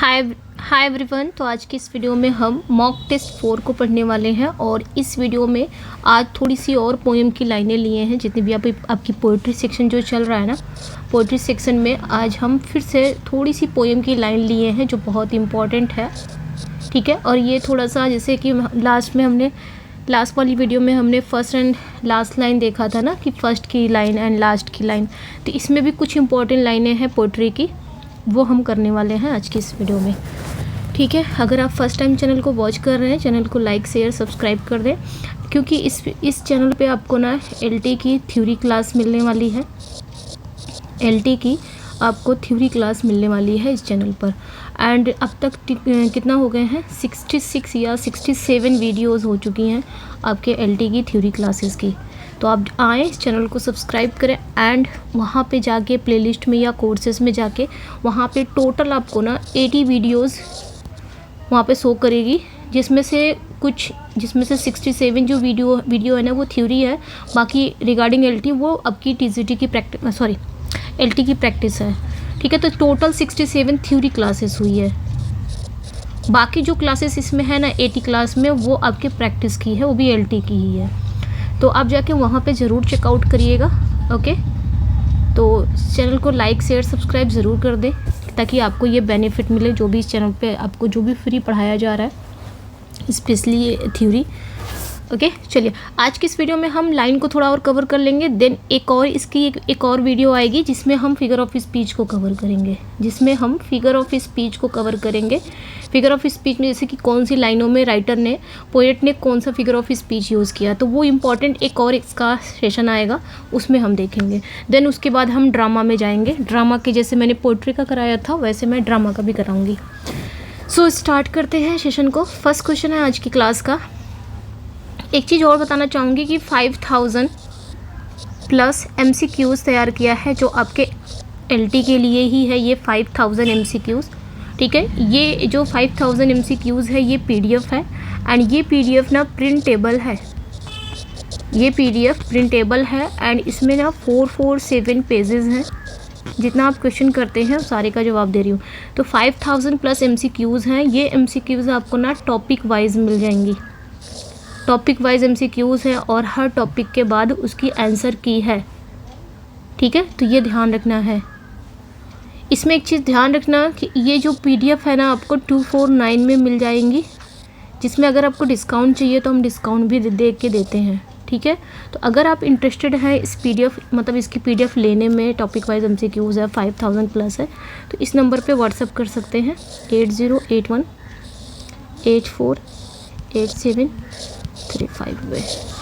हाय hi everyone. तो आज की इस वीडियो में हम मॉक टेस्ट 4 को पढ़ने वाले हैं और इस वीडियो में आज थोड़ी सी और पोएम की लाइनें लिए हैं। जितनी भी आपकी पोइट्री सेक्शन जो चल रहा है ना, पोइट्री सेक्शन में आज हम फिर से थोड़ी सी पोएम की लाइन लिए हैं जो बहुत इम्पॉर्टेंट है। ठीक है, और ये थोड़ा सा जैसे कि लास्ट वाली वीडियो में हमने फर्स्ट एंड लास्ट लाइन देखा था ना, कि फर्स्ट की लाइन एंड लास्ट की लाइन, तो इसमें भी कुछ इंपॉर्टेंट लाइनें हैं पोइट्री की, वो हम करने वाले हैं आज की इस वीडियो में। ठीक है, अगर आप फर्स्ट टाइम चैनल को वॉच कर रहे हैं, चैनल को लाइक शेयर सब्सक्राइब कर दें, क्योंकि इस चैनल पे आपको ना एलटी की थ्योरी क्लास मिलने वाली है। एलटी की आपको थ्योरी क्लास मिलने वाली है इस चैनल पर। एंड अब तक कितना हो गए हैं, 66 या 67 वीडियोज़ हो चुकी हैं आपके एलटी की थ्योरी क्लासेस की। तो आप आएँ, इस चैनल को सब्सक्राइब करें एंड वहाँ पे जाके प्लेलिस्ट में या कोर्सेज में जाके वहाँ पे टोटल आपको ना 80 वीडियोज़ वहाँ पे शो करेगी, जिसमें से 67 जो वीडियो है ना वो थ्योरी है, बाकी रिगार्डिंग एलटी वो आपकी टीजीटी की एलटी की प्रैक्टिस है। ठीक है, तो टोटल 67 थ्योरी क्लासेस हुई है। बाकी जो क्लासेस इसमें है ना 80 क्लास में, वो आपके प्रैक्टिस की है, वो भी एलटी की ही है। तो आप जाके वहाँ पे ज़रूर चेकआउट करिएगा। ओके, तो चैनल को लाइक शेयर सब्सक्राइब ज़रूर कर दें ताकि आपको ये बेनिफिट मिले, जो भी इस चैनल पे आपको जो भी फ्री पढ़ाया जा रहा है, स्पेशली थ्योरी। ओके, चलिए आज की इस वीडियो में हम लाइन को थोड़ा और कवर कर लेंगे। देन एक और वीडियो आएगी जिसमें हम फिगर ऑफ स्पीच को कवर करेंगे। फिगर ऑफ स्पीच में जैसे कि कौन सी लाइनों में पोएट ने कौन सा फिगर ऑफ स्पीच यूज़ किया, तो वो इम्पॉर्टेंट एक और इसका सेशन आएगा, उसमें हम देखेंगे। देन उसके बाद हम ड्रामा में जाएंगे। ड्रामा के जैसे मैंने पोइट्री का कराया था वैसे मैं ड्रामा का भी कराऊंगी। सो स्टार्ट करते हैं सेशन को। फर्स्ट क्वेश्चन है आज की क्लास का। एक चीज़ और बताना चाहूँगी कि 5000 प्लस MCQs तैयार किया है, जो आपके LT के लिए ही है। ये 5000 MCQs, ठीक है। ये जो 5000 MCQs है ये PDF है एंड ये PDF ना प्रिंटेबल है। ये PDF प्रिंटेबल है एंड इसमें ना 447 पेजेस हैं। जितना आप क्वेश्चन करते हैं सारे का जवाब दे रही हूँ। तो 5000 प्लस MCQs हैं। ये MCQs आपको ना टॉपिक वाइज मिल जाएंगी। टॉपिक वाइज MCQs हैं और हर टॉपिक के बाद उसकी आंसर की है। ठीक है, तो ये ध्यान रखना है। इसमें एक चीज़ ध्यान रखना कि ये जो PDF है ना आपको 249 में मिल जाएंगी, जिसमें अगर आपको डिस्काउंट चाहिए तो हम डिस्काउंट भी दे के देते हैं। ठीक है, तो अगर आप इंटरेस्टेड हैं इस PDF मतलब इसकी PDF लेने में, टॉपिक वाइज MCQs है 5000 प्लस है, तो इस नंबर पे व्हाट्सअप कर सकते हैं 8081 848735 में।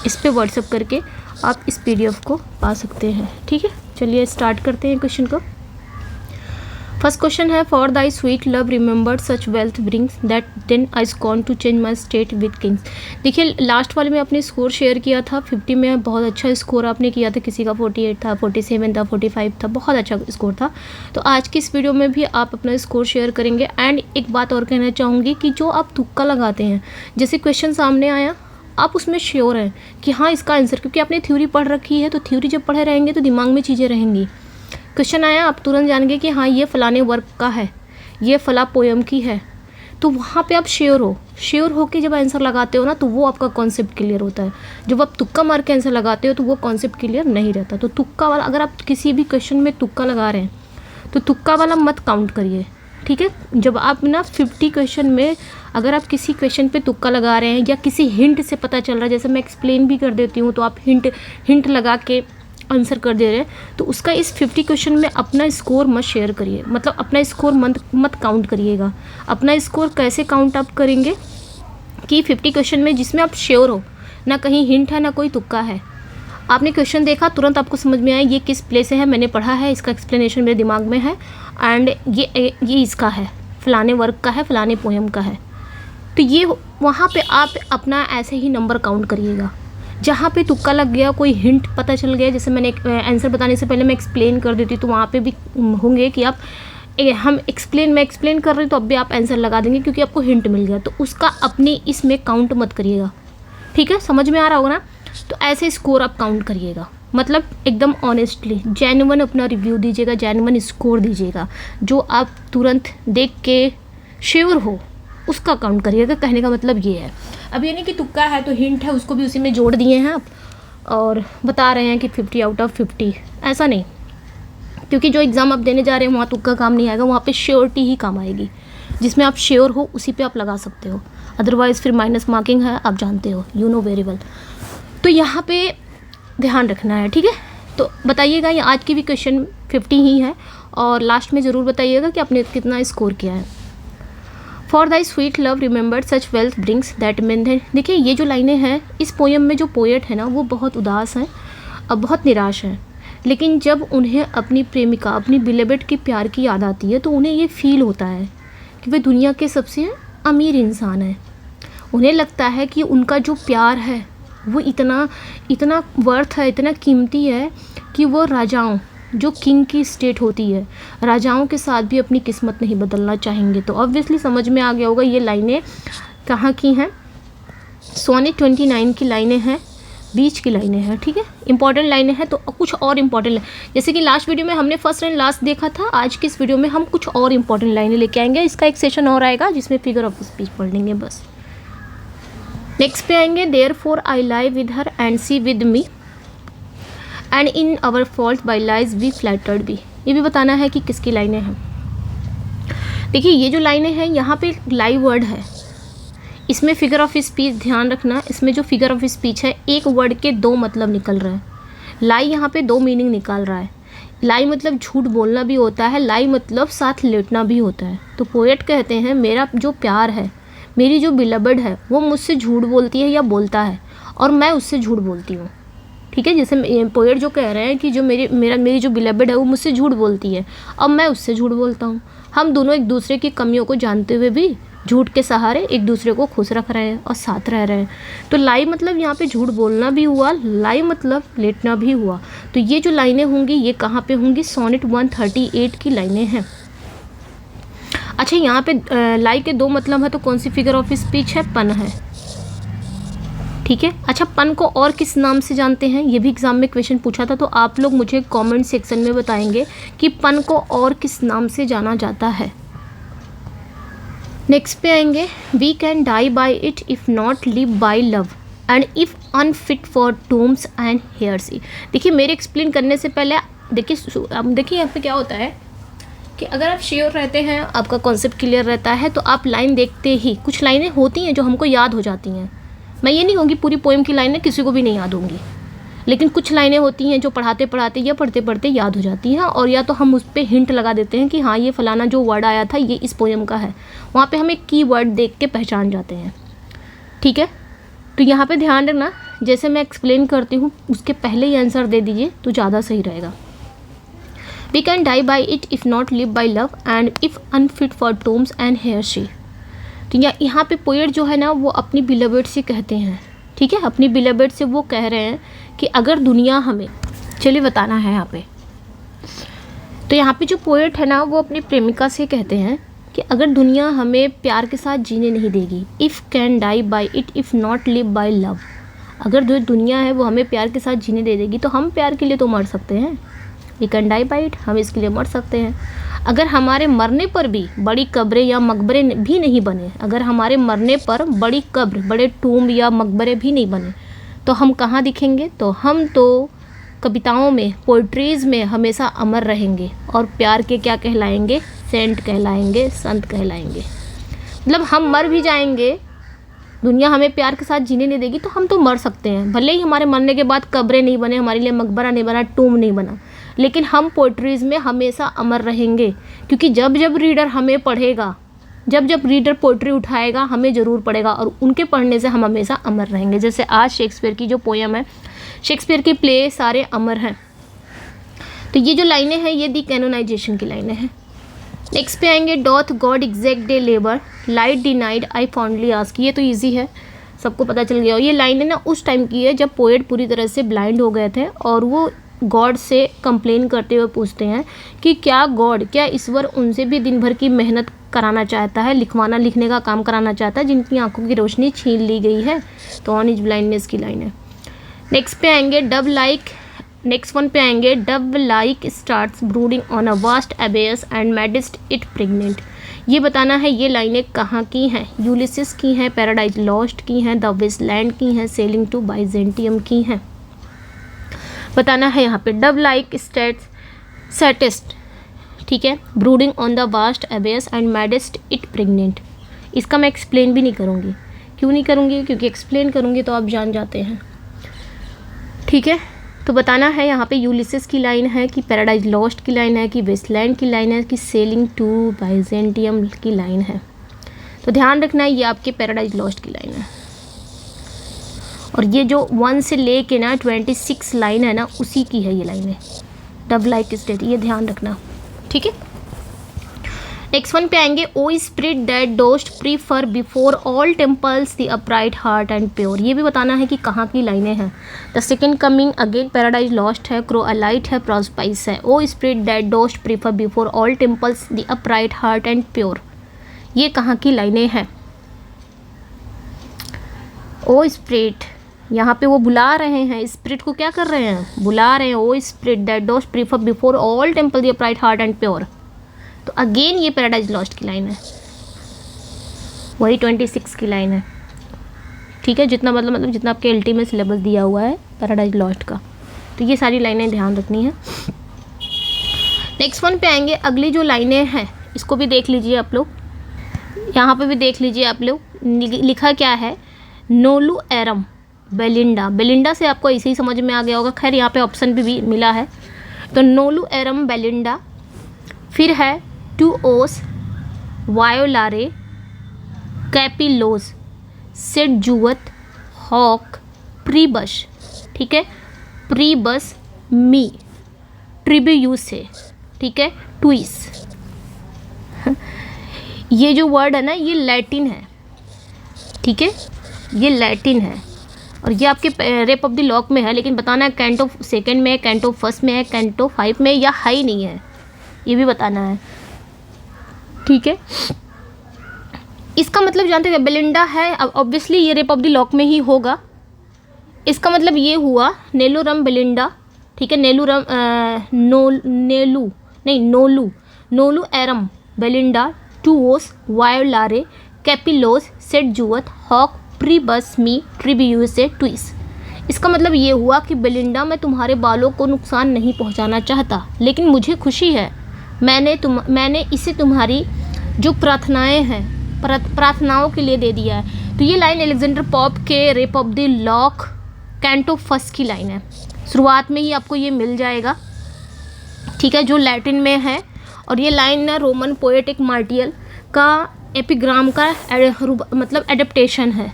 इस पे व्हाट्सअप करके आप इस PDF को पा सकते हैं। ठीक है, चलिए स्टार्ट करते हैं क्वेश्चन को। फर्स्ट क्वेश्चन है, for thy sweet love remembered such wealth brings that then I scorn to change my state with kings. देखिए लास्ट वाले में आपने स्कोर शेयर किया था 50 में, बहुत अच्छा स्कोर आपने किया था। किसी का 48 था, 47 था, 45 था, बहुत अच्छा स्कोर था। तो आज की इस वीडियो में भी आप अपना स्कोर शेयर करेंगे। एंड एक बात और कहना चाहूँगी कि जो आप तुक्का लगाते हैं, जैसे क्वेश्चन सामने आया आप उसमें श्योर हैं कि हाँ इसका आंसर, क्योंकि आपने थ्योरी पढ़ रखी है, तो थ्योरी जब पढ़े रहेंगे तो दिमाग में चीज़ें रहेंगी। क्वेश्चन आया आप तुरंत जानेंगे कि हाँ ये फलाने वर्क का है, ये फला पोएम की है, तो वहाँ पे आप श्योर हो के जब आंसर लगाते हो ना, तो वो आपका कॉन्सेप्ट क्लियर होता है। जब आप तुक्का मार के आंसर लगाते हो तो वो कॉन्सेप्ट क्लियर नहीं रहता। तो तुक्का वाला, अगर आप किसी भी क्वेश्चन में तुक्का लगा रहे हैं तो तुक्का वाला मत काउंट करिए। ठीक है, जब आप ना 50 क्वेश्चन में अगर आप किसी क्वेश्चन पे तुक्का लगा रहे हैं या किसी हिंट से पता चल रहा है, जैसे मैं एक्सप्लेन भी कर देती हूँ, तो आप हिंट लगा के आंसर कर दे रहे हैं, तो उसका इस 50 क्वेश्चन में अपना स्कोर मत शेयर करिए, मतलब अपना स्कोर मत काउंट करिएगा। अपना स्कोर कैसे काउंट आप करेंगे कि 50 क्वेश्चन में जिसमें आप श्योर हो, ना कहीं हिंट है ना कोई तुक्का है। आपने क्वेश्चन देखा, तुरंत आपको समझ में आया ये किस प्लेस से है, मैंने पढ़ा है, इसका एक्सप्लेनेशन मेरे दिमाग में है एंड ये इसका है, फलाने वर्क का है, फलाने पोएम का है। तो ये वहाँ पे आप अपना ऐसे ही नंबर काउंट करिएगा। जहाँ पे तुक्का लग गया, कोई हिंट पता चल गया, जैसे मैंने आंसर बताने से पहले मैं एक्सप्लेन कर देती, तो वहाँ पे भी होंगे कि आप मैं एक्सप्लेन कर रही हूँ तो अब भी आप आंसर लगा देंगे क्योंकि आपको हिंट मिल गया, तो उसका अपने इसमें काउंट मत करिएगा। ठीक है, समझ में आ रहा होगा ना। तो ऐसे स्कोर आप काउंट करिएगा, मतलब एकदम ऑनेस्टली जेन्युइन अपना रिव्यू दीजिएगा, जेन्युइन स्कोर दीजिएगा। जो आप तुरंत देख के श्योर हो उसका काउंट करिएगा। कहने का मतलब ये है। अब ये नहीं कि तुक्का है तो हिंट है उसको भी उसी में जोड़ दिए हैं आप और बता रहे हैं कि 50 आउट ऑफ 50, ऐसा नहीं। क्योंकि जो एग्ज़ाम आप देने जा रहे हैं वहाँ तुक्का काम नहीं आएगा, वहाँ पे श्योरिटी ही काम आएगी। जिसमें आप श्योर हो उसी पे आप लगा सकते हो, अदरवाइज़ फिर माइनस मार्किंग है, आप जानते हो, यू नो वेरी वेल। तो यहाँ पे ध्यान रखना है, ठीक है। तो बताइएगा, ये आज की भी क्वेश्चन 50 ही है और लास्ट में ज़रूर बताइएगा कि आपने कितना स्कोर किया है। For thy sweet love remembered such wealth brings that main. देखिए ये जो लाइनें हैं इस पोएम में, जो पोएट है ना वो बहुत उदास हैं, अब बहुत निराश हैं। लेकिन जब उन्हें अपनी प्रेमिका, अपनी बिलेबेड की प्यार की याद आती है तो उन्हें ये फील होता है कि वे दुनिया के सबसे अमीर इंसान हैं। उन्हें लगता है कि उनका जो प्यार है वो इतना वर्थ है, इतना कीमती है कि वो राजाओं, जो किंग की स्टेट होती है, राजाओं के साथ भी अपनी किस्मत नहीं बदलना चाहेंगे। तो ऑब्वियसली समझ में आ गया होगा ये लाइनें कहाँ की हैं। सोनेट 29 की लाइनें हैं, बीच की लाइनें हैं, ठीक है। इंपॉर्टेंट लाइनें हैं। तो कुछ और इंपॉर्टेंट, जैसे कि लास्ट वीडियो में हमने फर्स्ट एंड लास्ट देखा था, आज की इस वीडियो में हम कुछ और इंपॉर्टेंट लाइनें लेके आएंगे। इसका एक सेशन और आएगा जिसमें फिगर ऑफ स्पीच पढ़ लेंगे बस। नेक्स्ट पे आएंगे, therefore I lie with her and she with me and in our fault by lies we flattered be. ये भी बताना है कि किसकी लाइनें हैं। देखिए ये जो लाइनें हैं यहाँ पे लाई वर्ड है, इसमें फिगर ऑफ स्पीच ध्यान रखना। इसमें जो फिगर ऑफ स्पीच है एक वर्ड के दो मतलब निकल रहे हैं। लाई यहाँ पे दो मीनिंग निकाल रहा है। लाई मतलब झूठ बोलना भी होता है, लाई मतलब साथ लेटना भी होता है। तो पोएट कहते हैं मेरा जो प्यार है, मेरी जो बिलबड है वो मुझसे झूठ बोलती है या बोलता है और मैं उससे झूठ बोलती हूँ, ठीक है। जैसे पोएट जो कह रहे हैं कि जो मेरी जो बिलबड है वो मुझसे झूठ बोलती है और मैं उससे झूठ बोलता हूँ। हम दोनों एक दूसरे की कमियों को जानते हुए भी झूठ के सहारे एक दूसरे को खुश रख रहे हैं और साथ रह रहे हैं। तो लाई मतलब यहाँ पे झूठ बोलना भी हुआ, लाई मतलब लेटना भी हुआ। तो ये जो लाइनें होंगी ये कहाँ पे होंगी, सोनेट 138 की लाइनें हैं। अच्छा यहाँ पे लाई के दो मतलब है तो कौन सी फिगर ऑफ स्पीच है, पन है, ठीक है। अच्छा पन को और किस नाम से जानते हैं, ये भी एग्जाम में क्वेश्चन पूछा था, तो आप लोग मुझे कमेंट सेक्शन में बताएंगे कि पन को और किस नाम से जाना जाता है। नेक्स्ट पे आएंगे, we can die by it if not live by love and if unfit for tombs and hearse. देखिए मेरे एक्सप्लेन करने से पहले देखिए यहाँ पे क्या होता है कि अगर आप श्योर रहते हैं, आपका कॉन्सेप्ट क्लियर रहता है, तो आप लाइन देखते ही, कुछ लाइनें होती हैं जो हमको याद हो जाती हैं। मैं ये नहीं कहूँगी पूरी पोएम की लाइनें किसी को भी नहीं याद होंगी, लेकिन कुछ लाइनें होती हैं जो पढ़ाते पढ़ाते या पढ़ते पढ़ते याद हो जाती हैं, और या तो हम उस पर हिंट लगा देते हैं कि हाँ ये फलाना जो वर्ड आया था ये इस पोएम का है, वहाँ पे हम एक की वर्ड देख के पहचान जाते हैं, ठीक है। तो यहाँ पे ध्यान रखना, जैसे मैं एक्सप्लेन करती हूँ उसके पहले ही आंसर दे दीजिए तो ज़्यादा सही रहेगा। We can die by it if not live by love and if unfit for tombs and hearse. तो यहाँ पे पोएट जो है ना वो अपनी बिलबेड से कहते हैं, ठीक है, अपनी बिलबेड से वो कह रहे हैं कि अगर दुनिया हमें, चलिए बताना है यहाँ पे। तो यहाँ पे जो पोएट है ना वो अपनी प्रेमिका से कहते हैं कि अगर दुनिया हमें प्यार के साथ जीने नहीं देगी, if can die by it if not live by love, अगर जो दुनिया है वो हमें प्यार के साथ जीने दे देगी तो हम प्यार के लिए तो मर सकते हैं। We can die by it, हम इसके लिए मर सकते हैं। अगर हमारे मरने पर भी बड़ी कब्रें या मकबरे भी नहीं बने, अगर हमारे मरने पर बड़ी कब्र, बड़े टूम या मकबरे भी नहीं बने, तो हम कहाँ दिखेंगे, तो हम तो कविताओं में, पोइट्रीज़ में हमेशा अमर रहेंगे और प्यार के क्या कहलाएंगे, सेंट कहलाएंगे, संत कहलाएंगे। मतलब हम मर भी जाएंगे, दुनिया हमें प्यार के साथ जीने नहीं देगी तो हम तो मर सकते हैं, भले ही हमारे मरने के बाद कब्रें नहीं बने, हमारे लिए मकबरा नहीं बना, टूम नहीं बना, लेकिन हम पोइट्रीज़ में हमेशा अमर रहेंगे। क्योंकि जब जब रीडर हमें पढ़ेगा, जब जब रीडर पोइट्री उठाएगा हमें ज़रूर पढ़ेगा और उनके पढ़ने से हम हमेशा अमर रहेंगे। जैसे आज शेक्सपियर की जो पोएम है, शेक्सपियर के प्ले सारे अमर हैं। तो ये जो लाइनें हैं ये दी कैनोनाइजेशन की लाइनें हैं। नेक्स्ट पे आएंगे, doth God exact day labour light denied I fondly ask. ये तो ईजी है, सबको पता चल गया। और ये लाइनें ना उस टाइम की है जब पोएट पूरी तरह से ब्लाइंड हो गए थे और वो गॉड से कंप्लेन करते हुए पूछते हैं कि क्या गॉड, क्या ईश्वर उनसे भी दिन भर की मेहनत कराना चाहता है, लिखने का काम कराना चाहता है, जिनकी आंखों की रोशनी छीन ली गई है। तो ऑन इज ब्लाइंडनेस की लाइन है। नेक्स्ट पे आएंगे, नेक्स्ट वन पे आएंगे, dove like starts brooding on a vast abyss and madest it pregnant. ये बताना है ये लाइनें कहाँ की हैं, यूलिसिस की हैं, पैराडाइज लॉस्ट की हैं, द वेस्टलैंड की हैं, सेलिंग टू बाइजेंटियम की हैं। बताना है यहाँ पे डब लाइक सैटिस्ट, ठीक है, brooding on the vast abyss and madest it pregnant. इसका मैं एक्सप्लेन भी नहीं करूँगी। क्यों नहीं करूँगी? क्योंकि एक्सप्लेन करूँगी तो आप जान जाते हैं, ठीक है। तो बताना है यहाँ पे यूलिसिस की लाइन है कि पैराडाइज लॉस्ट की लाइन है कि वेस्टलैंड की लाइन है कि सेलिंग टू बाइजेंटियम की लाइन है। तो ध्यान रखना है ये आपके पैराडाइज लॉस्ट की लाइन है, और ये जो 1 से ले के ना 26 लाइन है ना, उसी की है ये लाइन है, डब लाइक स्टेट, ये ध्यान रखना, ठीक है। नेक्स्ट वन पे आएंगे, O spirit that dost prefer before all temples the upright heart and pure. ये भी बताना है कि कहाँ की लाइनें हैं। The second coming again paradise lost है, क्रोअलाइट है, प्रोस्पाइस है। O spirit that dost prefer before all temples the upright heart and pure, ये कहाँ की लाइनें हैं? ओ स्पिरिट, यहाँ पे वो बुला रहे हैं, स्पिरिट को क्या कर रहे हैं? बुला रहे हैं। O spirit that dost prefer before all temple the upright heart and pure. तो अगेन ये पैराडाइज लॉस्ट की लाइन है, वही 26 की लाइन है, ठीक है। जितना मतलब जितना आपके एलटी में सिलेबस दिया हुआ है पैराडाइज लॉस्ट का, तो ये सारी लाइनें ध्यान रखनी है। नेक्स्ट वन पे आएंगे, अगली जो लाइनें हैं इसको भी देख लीजिए आप लोग, यहाँ पे भी देख लीजिए आप लोग, लिखा क्या है, नोलू एरम बेलिंडा। बेलिंडा से आपको ऐसे ही समझ में आ गया होगा, खैर यहाँ पे ऑप्शन भी मिला है। तो नोलू एरम बेलिंडा, फिर है टू ओस वायोलारे कैपिलोस सेट जुवत हॉक प्रीबस, ठीक है, प्रीबस मी ट्रिब्यूस है, ठीक है, ट्विस। ये जो वर्ड है ना ये लैटिन है, ठीक है, ये लैटिन है, और ये आपके रेप ऑफ द लॉक में है, लेकिन बताना है कैंटो सेकंड में है, कैंटो फर्स्ट में है, कैंटो 5 में या हाई नहीं है, ये भी बताना है, ठीक है। इसका मतलब जानते हैं बेलिंडा है, अब ऑब्वियसली ये रेप ऑफ द लॉक में ही होगा। इसका मतलब ये हुआ नेलोरम बेलिंडा, ठीक है, नोलू एरम बेलिंडा टू ओस वायोलारे कैपिलोस सेट जुवत हॉक प्रीबस मी ट्रिब्यूसे ट्विस। इसका मतलब ये हुआ कि बेलिंडा, मैं तुम्हारे बालों को नुकसान नहीं पहुंचाना चाहता, लेकिन मुझे खुशी है, मैंने इसे तुम्हारी जो प्रार्थनाएं हैं प्रार्थनाओं के लिए दे दिया है। तो ये लाइन अलेक्जेंडर पॉप के rape of the lock canto first की लाइन है, शुरुआत में ही आपको ये मिल जाएगा, ठीक है, जो लैटिन में है। और ये लाइन ना रोमन पोएटिक मार्टियल का एपिग्राम का मतलब एडेप्टेशन है,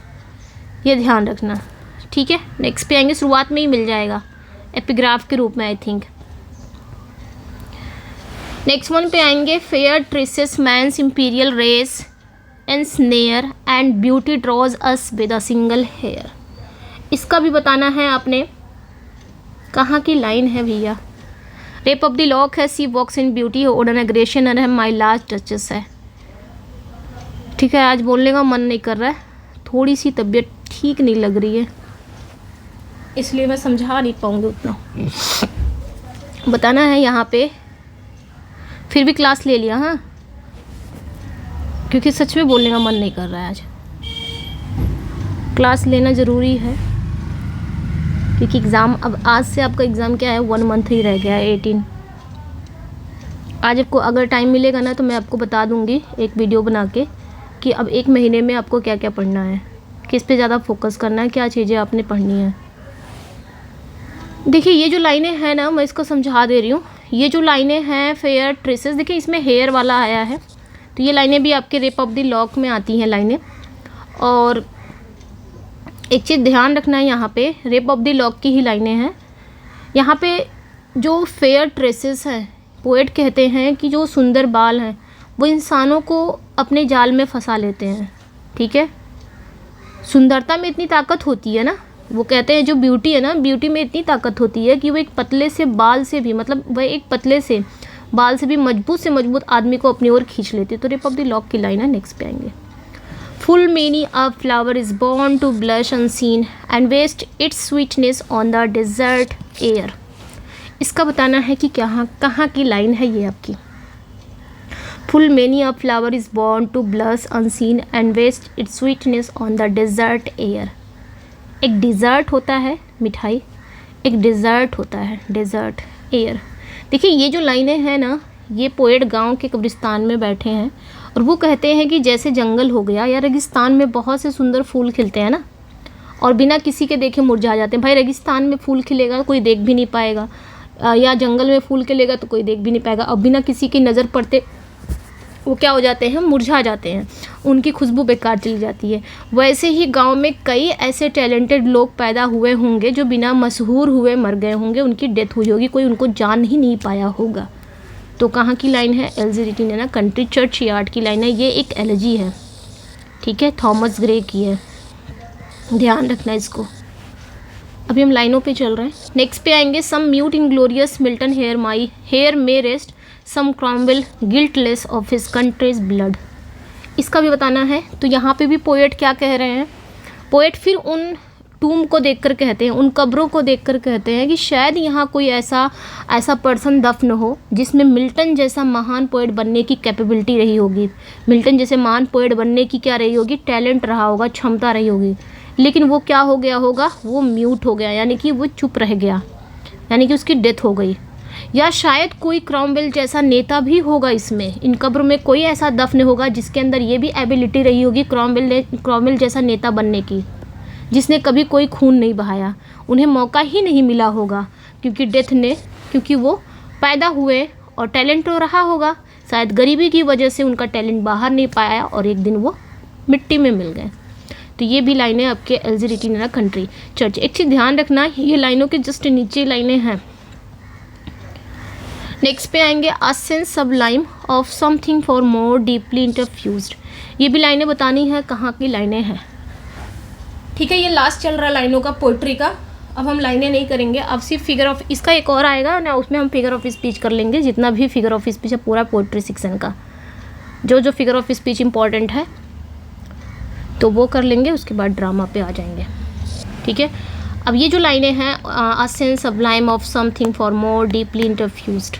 ये ध्यान रखना, ठीक है। नेक्स्ट पे आएंगे, शुरुआत में ही मिल जाएगा एपिग्राफ के रूप में, आई थिंक। नेक्स्ट वन पे आएंगे, fair tresses man's imperial race and snare and beauty draws us with a single hair. इसका भी बताना है आपने कहाँ की लाइन है भैया। रेप ऑफ द लॉक है, सी वॉक्स इन ब्यूटी है, ओडन एग्रेशन है, माई लास्ट टचेस है, ठीक है। आज बोलने का मन नहीं कर रहा है, थोड़ी सी तबीयत ठीक नहीं लग रही है, इसलिए मैं समझा नहीं पाऊँगी उतना। बताना है यहाँ पे, फिर भी क्लास ले लिया, हाँ, क्योंकि सच में बोलने का मन नहीं कर रहा है आज। क्लास लेना ज़रूरी है, क्योंकि एग्ज़ाम, अब आज से आपका एग्ज़ाम क्या है, 1 मंथ ही रह गया है, 18। आज आपको अगर टाइम मिलेगा ना तो मैं आपको बता दूँगी एक वीडियो बना के कि अब 1 महीने में आपको क्या क्या पढ़ना है, किस पे ज़्यादा फोकस करना है, क्या चीज़ें आपने पढ़नी है। देखिए ये जो लाइनें हैं ना, मैं इसको समझा दे रही हूँ। ये जो लाइनें हैं फेयर ट्रेसेस, देखिए इसमें हेयर वाला आया है, तो ये लाइनें भी आपके रेप ऑफ द लॉक में आती हैं लाइनें। और एक चीज़ ध्यान रखना है, यहाँ पे रेप ऑफ द लॉक की ही लाइनें हैं। यहाँ पे जो फेयर ट्रेसेस हैं, पोएट कहते हैं कि जो सुंदर बाल हैं वो इंसानों को अपने जाल में फंसा लेते हैं, ठीक है। सुंदरता में इतनी ताकत होती है ना, वो कहते हैं जो ब्यूटी है ना, ब्यूटी में इतनी ताकत होती है कि वो एक पतले से बाल से भी, मतलब वह एक पतले से बाल से भी मजबूत से मजबूत आदमी को अपनी ओर खींच लेती है। तो रेप ऑफ द लॉक की लाइन है। नेक्स्ट पे आएंगे, full many a flower is born to blush unseen and waste its sweetness on the desert air. इसका बताना है कि कहाँ की लाइन है ये आपकी। Full many a flower is born to blush unseen and waste its sweetness on the desert air. एक डिज़र्ट होता है मिठाई, एक डिज़र्ट होता है डेजर्ट एयर। देखिए ये जो लाइनें हैं ना, ये पोएट गांव के कब्रिस्तान में बैठे हैं और वो कहते हैं कि जैसे जंगल हो गया या रेगिस्तान में बहुत से सुंदर फूल खिलते हैं ना, और बिना किसी के देखे मुरझा जाते हैं। भाई रेगिस्तान में फूल खिलेगा कोई देख भी नहीं पाएगा, या जंगल में फूल खिलेगा तो कोई देख भी नहीं पाएगा, और बिना किसी की नज़र पड़ते वो क्या हो जाते हैं, मुरझा जाते हैं, उनकी खुशबू बेकार चली जाती है। वैसे ही गांव में कई ऐसे टैलेंटेड लोग पैदा हुए होंगे जो बिना मशहूर हुए मर गए होंगे, उनकी डेथ हुई होगी, कोई उनको जान ही नहीं पाया होगा। तो कहाँ की लाइन है, एल्जी ने ना कंट्री चर्च यार्ड की लाइन है। ये एक एलजी है, ठीक है, थॉमस ग्रे की है, ध्यान रखना इसको। अभी हम लाइनों पे चल रहे हैं। नेक्स्ट पे आएंगे, some mute inglorious Milton here my here may rest some Cromwell guiltless of his country's blood. इसका भी बताना है। तो यहाँ पे भी पोएट क्या कह रहे हैं, पोएट फिर उन टूम को देखकर कहते हैं, उन कब्रों को देखकर कहते हैं कि शायद यहाँ कोई ऐसा पर्सन दफन हो जिसमें मिल्टन जैसा महान पोएट बनने की कैपेबिलिटी रही होगी, मिल्टन जैसे महान पोएट बनने की क्या रही होगी, टैलेंट रहा होगा, क्षमता रही होगी, लेकिन वो क्या हो गया होगा, वो म्यूट हो गया, यानी कि वो चुप रह गया, यानी कि उसकी डेथ हो गई। या शायद कोई क्रॉमवेल जैसा नेता भी होगा, इसमें इन कब्रों में कोई ऐसा दफन होगा जिसके अंदर ये भी एबिलिटी रही होगी क्रॉमवेल जैसा नेता बनने की, जिसने कभी कोई खून नहीं बहाया, उन्हें मौका ही नहीं मिला होगा क्योंकि वो पैदा हुए और टैलेंट तो रहा होगा, शायद गरीबी की वजह से उनका टैलेंट बाहर नहीं पाया और एक दिन वो मिट्टी में मिल गए। तो ये भी लाइनें आपके एल्जी रिटिना कंट्री चर्च। एक चीज़ ध्यान रखना, ये लाइनों के जस्ट नीचे लाइनें हैं। नेक्स्ट पे आएंगे, a sense sublime of something far more deeply interfused. ये भी लाइनें बतानी है, कहाँ की लाइनें हैं, ठीक है। ये लास्ट चल रहा लाइनों का पोइट्री का। अब हम लाइनें नहीं करेंगे, अब सिर्फ फिगर ऑफ, इसका एक और आएगा ना, उसमें हम फिगर ऑफ स्पीच कर लेंगे, जितना भी फिगर ऑफ स्पीच है पूरा पोइट्री सेक्शन का, जो फिगर ऑफ स्पीच इंपॉर्टेंट है तो वो कर लेंगे, उसके बाद ड्रामा पे आ जाएंगे, ठीक है। अब ये जो लाइनें हैं, a sense sublime of something far more deeply interfused,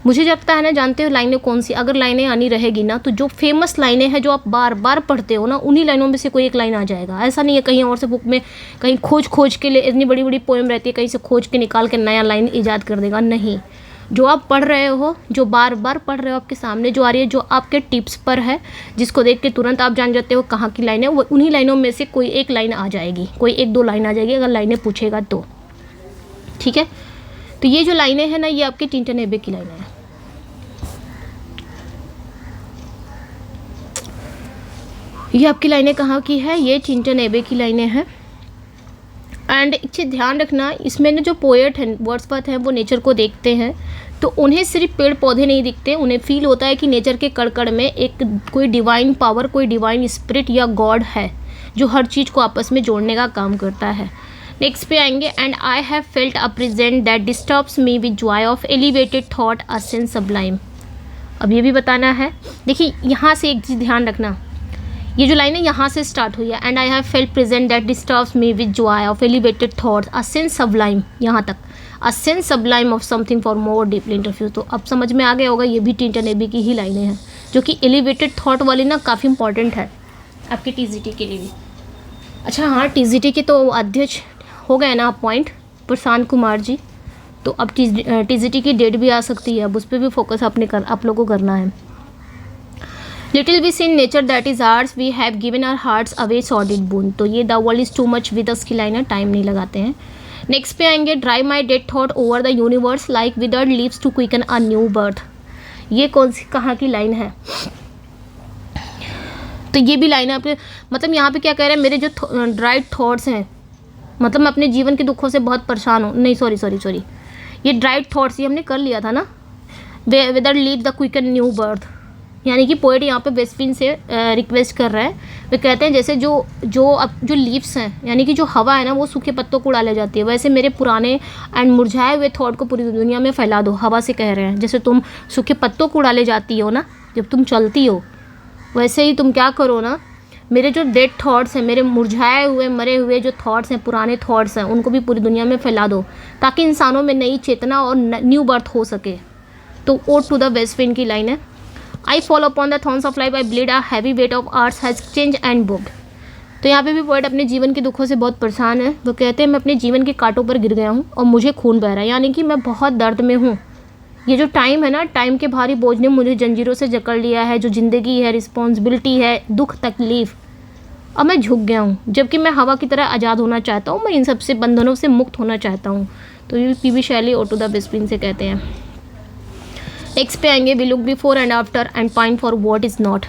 मुझे लगता है ना, जानते हो लाइनें कौन सी, अगर लाइनें आनी रहेगी ना तो जो फेमस लाइनें हैं जो आप बार बार पढ़ते हो ना, उन्हीं लाइनों में से कोई एक लाइन आ जाएगा। ऐसा नहीं है कहीं और से बुक में कहीं खोज के लिए, इतनी बड़ी बड़ी पोएम रहती है, कहीं से खोज के निकाल के नया लाइन ईजाद कर देगा, नहीं। जो आप पढ़ रहे हो, जो बार बार पढ़ रहे हो, आपके सामने जो आ रही है, जो आपके टिप्स पर है, जिसको देख के तुरंत आप जान जाते हो कहाँ की लाइन है, वो उन्हीं लाइनों में से कोई एक लाइन आ जाएगी, कोई एक दो लाइन आ जाएगी अगर लाइनें पूछेगा तो, ठीक है। तो ये जो लाइनें हैं ना, ये आपके टिंटन एबे की लाइनें हैं। ये आपकी लाइनें कहाँ की है, ये टिंटन एबे की लाइनें हैं। एंड एक चीज़ ध्यान रखना, इसमें ना जो पोएट हैं, वर्ड्सवर्थ हैं, वो नेचर को देखते हैं तो उन्हें सिर्फ पेड़ पौधे नहीं दिखते, उन्हें फील होता है कि नेचर के कड़ में एक कोई डिवाइन पावर, कोई डिवाइन स्पिरिट या गॉड है जो हर चीज़ को आपस में जोड़ने का काम करता है। नेक्स्ट पे आएंगे, and I have felt a present that disturbs me with joy of elevated thought a sense Sublime. अब ये भी बताना है, देखिए यहाँ से एक चीज़ ध्यान रखना, ये जो लाइन है यहाँ से स्टार्ट हुई है, and I have felt present that disturbs me with joy of elevated thoughts a sense sublime, यहाँ तक a sense sublime of something far more deeply interfuse. तो अब समझ में आ गया होगा, ये भी टिंटन एबी की ही लाइनें हैं, जो कि एलिवेटेड थॉट वाली ना काफ़ी इंपॉर्टेंट है आपके टीजीटी के लिए भी। अच्छा हाँ, टीजीटी के तो अध्यक्ष हो गए ना अपॉइंट, प्रशांत कुमार जी, तो अब टीजीटी की डेट भी आ सकती है, अब उस पर भी फोकस आप लोगों को करना है। Little we see in nature that is ours, we have given our hearts away sordid boon. तो ये the world is too much with us की लाइन है, टाइम नहीं लगाते हैं। नेक्स्ट पे आएंगे, drive my dead thought over the universe like withered leaves to quicken a new birth. ये कौन सी कहाँ की लाइन है, तो ये भी लाइन है आपके, मतलब यहाँ पे क्या कह रहे हैं, मेरे जो ड्राइड थॉट्स हैं, मतलब मैं अपने जीवन के दुखों से बहुत परेशान हूँ, नहीं सॉरी, ये ड्राइड थॉट्स ये हमने कर लिया था ना, withered leaves the quicken new birth, यानी कि पोएट यहाँ पे वेस्टविन से रिक्वेस्ट कर रहे हैं। वे कहते हैं जैसे जो लीव्स हैं, यानी कि जो हवा है ना, वो सूखे पत्तों को उड़ा ले जाती है, वैसे मेरे पुराने एंड मुरझाए हुए थॉट को पूरी दुनिया में फैला दो। हवा से कह रहे हैं, जैसे तुम सूखे पत्तों को उड़ा ले जाती हो ना जब तुम चलती हो, वैसे ही तुम क्या करो ना, मेरे जो डेड थॉट्स हैं, मेरे मुरझाए हुए मरे हुए जो थॉट्स हैं, पुराने थॉट्स हैं, उनको भी पूरी दुनिया में फैला दो, ताकि इंसानों में नई चेतना और न्यू बर्थ हो सके। तो ode to the west wind की लाइन है, I fall upon the thorns of life, I bleed a heavy weight of hours has chained and bowed. तो यहाँ पे भी पोएट अपने जीवन के दुखों से बहुत परेशान है। वो कहते हैं मैं अपने जीवन के कांटों पर गिर गया हूँ और मुझे खून बह रहा है, यानी कि मैं बहुत दर्द में हूँ। ये जो टाइम है ना, टाइम के भारी बोझ ने मुझे जंजीरों से जकड़ लिया है। जो ज़िंदगी है, रिस्पॉन्सिबिलिटी है, दुख तकलीफ़, अब मैं झुक गया हूँ। जबकि मैं हवा की तरह आज़ाद होना चाहता हूँ, मैं इन सब से बंधनों से मुक्त होना चाहता हूँ। तो ये पी.बी. शैली ओ टू द बेस्टफ्रेंड से कहते हैं। नेक्स्ट पे आएंगे, we look before and after and pine for what is not.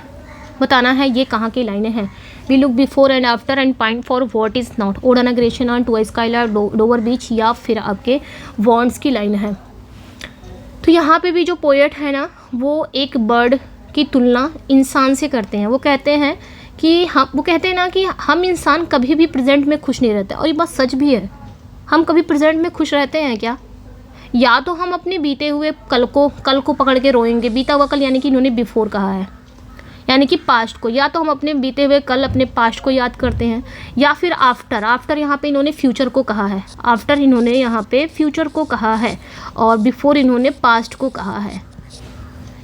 बताना है ये कहाँ की लाइनें हैं। We look before and after and pine for what is not, ode an aggression on to skylight Dover beach, या फिर आपके वॉन्ट्स की लाइन है। तो यहाँ पे भी जो पोएट है ना, वो एक बर्ड की तुलना इंसान से करते हैं। वो कहते हैं ना कि हम इंसान कभी भी प्रेजेंट में खुश नहीं रहते। और ये बात सच भी है। हम कभी प्रेजेंट में खुश रहते हैं क्या? या तो हम अपने बीते हुए कल को पकड़ के रोएंगे। बीता हुआ कल यानी कि इन्होंने बिफोर कहा है, यानी कि पास्ट को। या तो हम अपने बीते हुए कल, अपने पास्ट को याद करते हैं, या फिर आफ्टर यहाँ पे इन्होंने फ्यूचर को कहा है। आफ्टर इन्होंने यहाँ पे फ्यूचर को कहा है और बिफोर इन्होंने पास्ट को कहा है।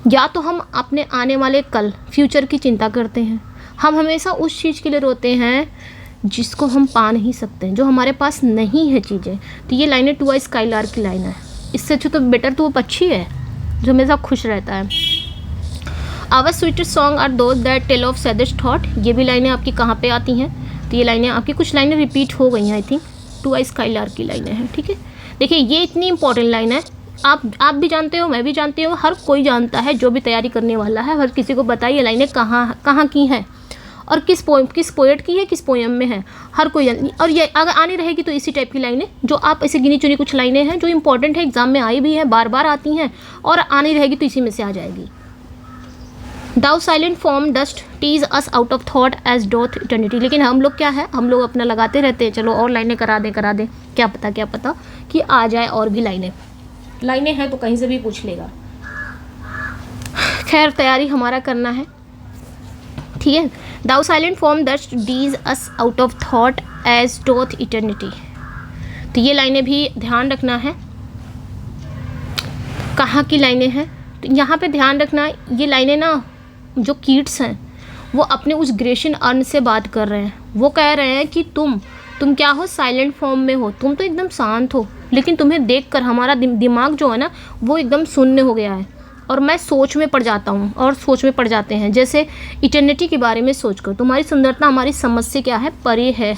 या तो हम अपने आने वाले कल, फ्यूचर की चिंता करते हैं। हम हमेशा उस चीज़ के लिए रोते हैं जिसको हम पा नहीं सकते, जो हमारे पास नहीं है चीज़ें। तो ये लाइनें टू स्काईलार की लाइन है। इससे अच्छा तो बेटर तो वो पक्षी है जो हमेशा खुश रहता है। Our sweetest song are those that tell of saddest thought. ये भी लाइनें आपकी कहाँ पे आती हैं? तो ये लाइनें आपकी कुछ लाइनें रिपीट हो गई हैं, आई थिंक टू स्काईलार की लाइनें हैं। ठीक है, देखिए ये इतनी इंपॉर्टेंट लाइन है। आप भी जानते हो, मैं भी जानती हूँ, हर कोई जानता है जो भी तैयारी करने वाला है। हर किसी को बताइए लाइनें कहाँ की हैं और किस पोएट की है, किस पोएम में है, हर कोई और ये अगर आनी रहेगी तो इसी टाइप की लाइनें, जो आप ऐसे गिनी चुनी कुछ लाइनें हैं जो इंपॉर्टेंट है, एग्जाम में आई भी हैं, बार बार आती हैं, और आनी रहेगी तो इसी में से आ जाएगी। Thou silent form dost tease us out of thought as doth eternity। लेकिन हम लोग क्या है, हम लोग अपना लगाते रहते हैं, चलो और लाइनें करा दें, क्या पता कि आ जाए और भी लाइनें हैं तो कहीं से भी पूछ लेगा। खैर तैयारी हमारा करना है, ठीक है। Thou silent form dost tease us out of thought as doth eternity। तो ये लाइनें भी ध्यान रखना है। कहाँ की लाइनें हैं? तो यहाँ पे ध्यान रखना, ये लाइनें ना जो कीट्स हैं वो अपने उस ग्रेशियन अर्न से बात कर रहे हैं। वो कह रहे हैं कि तुम क्या हो, साइलेंट फॉर्म में हो, तुम तो एकदम शांत हो, लेकिन तुम्हें देखकर हमारा दिमाग जो है ना वो एकदम शून्य हो गया है और मैं सोच में पड़ जाता हूँ और सोच में पड़ जाते हैं। जैसे इटर्निटी के बारे में सोचकर तुम्हारी सुंदरता हमारी समझ से क्या है, परे है।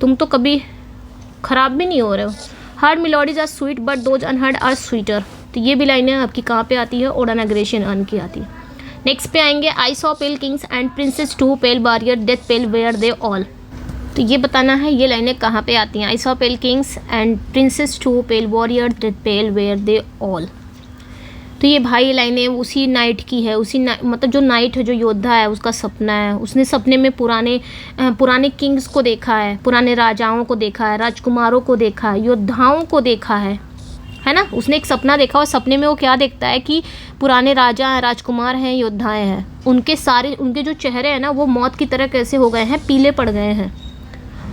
तुम तो कभी ख़राब भी नहीं हो रहे हो। Heard melodies are sweet but those unheard are sweeter. तो ये भी लाइनें आपकी कहाँ पे आती है, ओडन एग्रेशन अर्न की आती है। नेक्स्ट पे आएंगे, I saw pale kings and princes too pale warrior death pale were they all. तो ये बताना है ये लाइनें कहाँ पे आती हैं। I saw pale kings and princes too pale warrior death pale were they all. तो ये भाई ये लाइनें उसी नाइट की है, मतलब जो नाइट है, जो योद्धा है, उसका सपना है। उसने सपने में पुराने किंग्स को देखा है, पुराने राजाओं को देखा है, राजकुमारों को देखा है, योद्धाओं को देखा है ना। उसने एक सपना देखा और सपने में वो क्या देखता है कि पुराने राजा हैं, राजकुमार हैं, योद्धाएं हैं। उनके जो चेहरे हैं ना वो मौत की तरह कैसे हो गए हैं, पीले पड़ गए हैं।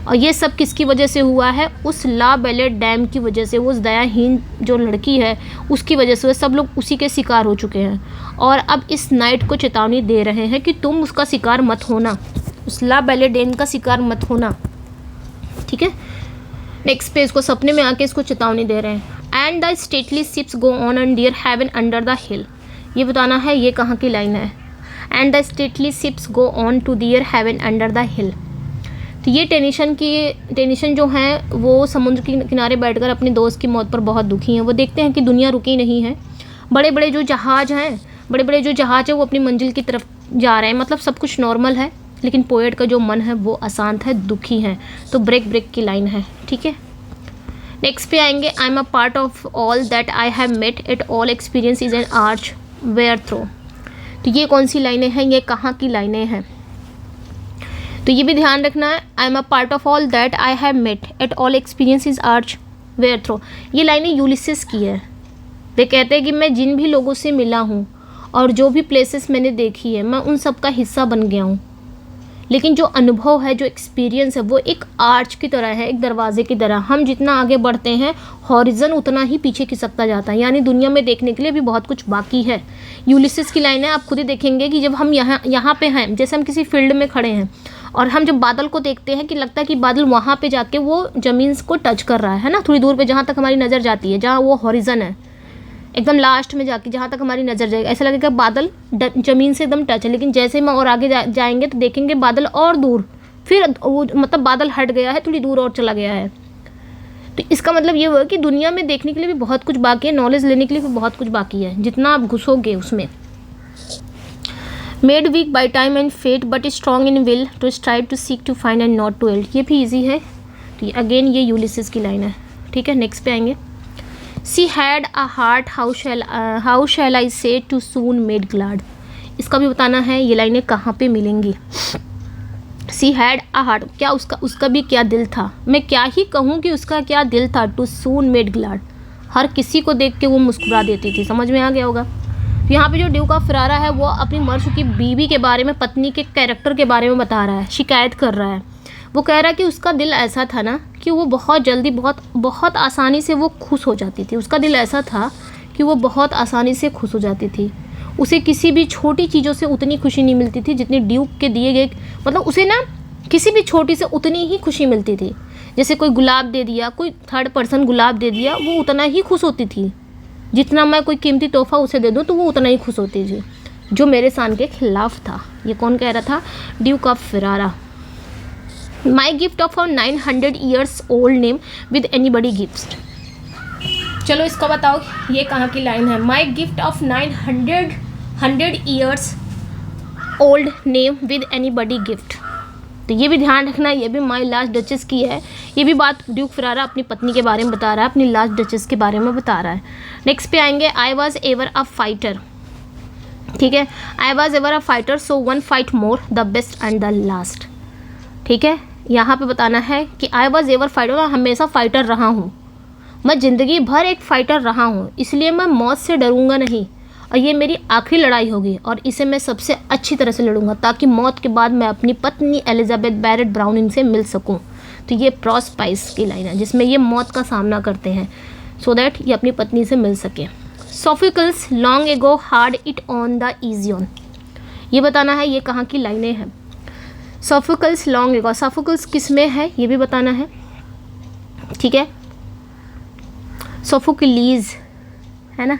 और ये सब किसकी वजह से हुआ है, उस ला बेले डैम की वजह से। वो उस दयाहीन जो लड़की है उसकी वजह से सब लोग उसी के शिकार हो चुके हैं। और अब इस नाइट को चेतावनी दे रहे हैं कि तुम उसका शिकार मत होना, उस ला बेले डैम का शिकार मत होना, ठीक है। नेक्स्ट पे इसको सपने में आके इसको चेतावनी दे रहे हैं। And the stately ships go on and their haven under the hill. ये बताना है ये कहाँ की लाइन है। And the stately ships go on to their haven under the hill. तो ये टेनिशन जो हैं वो समुद्र के किनारे बैठकर अपने दोस्त की मौत पर बहुत दुखी हैं। वो देखते हैं कि दुनिया रुकी नहीं है। बड़े बड़े जो जहाज़ हैं वो अपनी मंजिल की तरफ जा रहे हैं, मतलब सब कुछ नॉर्मल है, लेकिन पोएट का जो मन है वो अशांत है, दुखी है। तो ब्रेक की लाइन है, ठीक है। नेक्स्ट पे आएंगे, I am a part of all that I have met yet all experience is an arch where through. तो ये कौन सी लाइनें हैं, ये कहाँ की लाइनें हैं? तो ये भी ध्यान रखना है। I am a part of all that I have met yet all experience is arch where through. ये लाइनें यूलिसिस की है। वे कहते हैं कि मैं जिन भी लोगों से मिला हूँ और जो भी प्लेसेस मैंने देखी है, मैं उन सब का हिस्सा बन गया हूँ, लेकिन जो अनुभव है, जो एक्सपीरियंस है, वो एक आर्च की तरह है, एक दरवाजे की तरह। हम जितना आगे बढ़ते हैं हॉरिजन उतना ही पीछे खिसकता जाता है, यानी दुनिया में देखने के लिए भी बहुत कुछ बाकी है। यूलिसिस की लाइन है, आप खुद ही देखेंगे कि जब हम यहाँ पे हैं, जैसे हम किसी फील्ड में खड़े हैं और हम जब बादल को देखते हैं कि लगता है कि बादल वहाँ पे जाके वो ज़मीन को टच कर रहा है ना, थोड़ी दूर पे जहाँ तक हमारी नज़र जाती है, जहाँ वो हॉरिजन है, एकदम लास्ट में जाके जहाँ तक हमारी नज़र जाएगी, ऐसा लगेगा बादल ज़मीन से एकदम टच है। लेकिन जैसे हम और आगे जाएंगे तो देखेंगे बादल और दूर, फिर वो मतलब बादल हट गया है, थोड़ी दूर और चला गया है। तो इसका मतलब ये हुआ कि दुनिया में देखने के लिए भी बहुत कुछ बाकी है, नॉलेज लेने के लिए भी बहुत कुछ बाकी है, जितना आप घुसोगे उसमें। Made weak by time and fate but strong in will to strive to seek to find and not to yield, ये भी ईजी है। तो अगेन ये यूलिसिस की लाइन है, ठीक है। नेक्स्ट पे आएंगे। She had a heart how shall I say too soon made glad, इसका भी बताना है ये लाइनें कहाँ पे मिलेंगी। सी हैड अ हार्ट, क्या उसका भी क्या दिल था, मैं क्या ही कहूँ कि उसका क्या दिल था। टू सून मेड ग्लाड, हर किसी को देख के वो मुस्कुरा देती थी, समझ में आ गया होगा। तो यहाँ पे जो ड्यूक ऑफ फेरारा है वो अपनी मर चुकी बीवी के बारे में, पत्नी के कैरेक्टर के बारे में बता रहा है, शिकायत कर रहा है। वो कह रहा है कि उसका दिल ऐसा था ना कि वो बहुत जल्दी बहुत आसानी से वो खुश हो जाती थी। उसका दिल ऐसा था कि वो बहुत आसानी से खुश हो जाती थी। उसे किसी भी छोटी चीज़ों से उतनी खुशी नहीं मिलती थी जितनी ड्यूक के दिए गए, मतलब उसे ना किसी भी छोटी से उतनी ही खुशी मिलती थी। जैसे कोई गुलाब दे दिया, कोई थर्ड पर्सन गुलाब दे दिया, वो उतना ही खुश होती थी जितना मैं कोई कीमती तोहफा उसे दे दूँ तो वो उतना ही खुश होती थी, जो मेरे शान के खिलाफ था। ये कौन कह रहा था? Duke of Ferrara. My gift of 900 years old name with anybody gift, चलो इसका बताओ ये कहाँ की लाइन है। My gift of 900 years old name with anybody gift, तो ये भी ध्यान रखना, ये भी माई लास्ट डचेस की है। ये भी बात ड्यूक फेरारा अपनी पत्नी के बारे में बता रहा है, अपनी लास्ट डचेस के बारे में बता रहा है। नेक्स्ट पे आएंगे। I was ever a fighter, ठीक है। I was ever a fighter so one fight more the best and the last, ठीक है। यहाँ पे बताना है कि आई वॉज एवर फाइटर, मैं हमेशा फाइटर रहा हूँ, मैं ज़िंदगी भर एक फ़ाइटर रहा हूँ, इसलिए मैं मौत से डरूंगा नहीं और ये मेरी आखिरी लड़ाई होगी और इसे मैं सबसे अच्छी तरह से लड़ूंगा ताकि मौत के बाद मैं अपनी पत्नी एलिजाबेथ बैरेट ब्राउनिंग से मिल सकूं। तो ये प्रॉस पाइस की लाइन है जिसमें ये मौत का सामना करते हैं सो दैट ये अपनी पत्नी से मिल सके। Sophocles long ago heard it on the Aegean, ये बताना है ये कहाँ की लाइनें हैं। सोफोक्लिस लॉन्ग एगो, सोफोक्लिस किस में है ये भी बताना है, ठीक है। सोफोक्लीज है ना,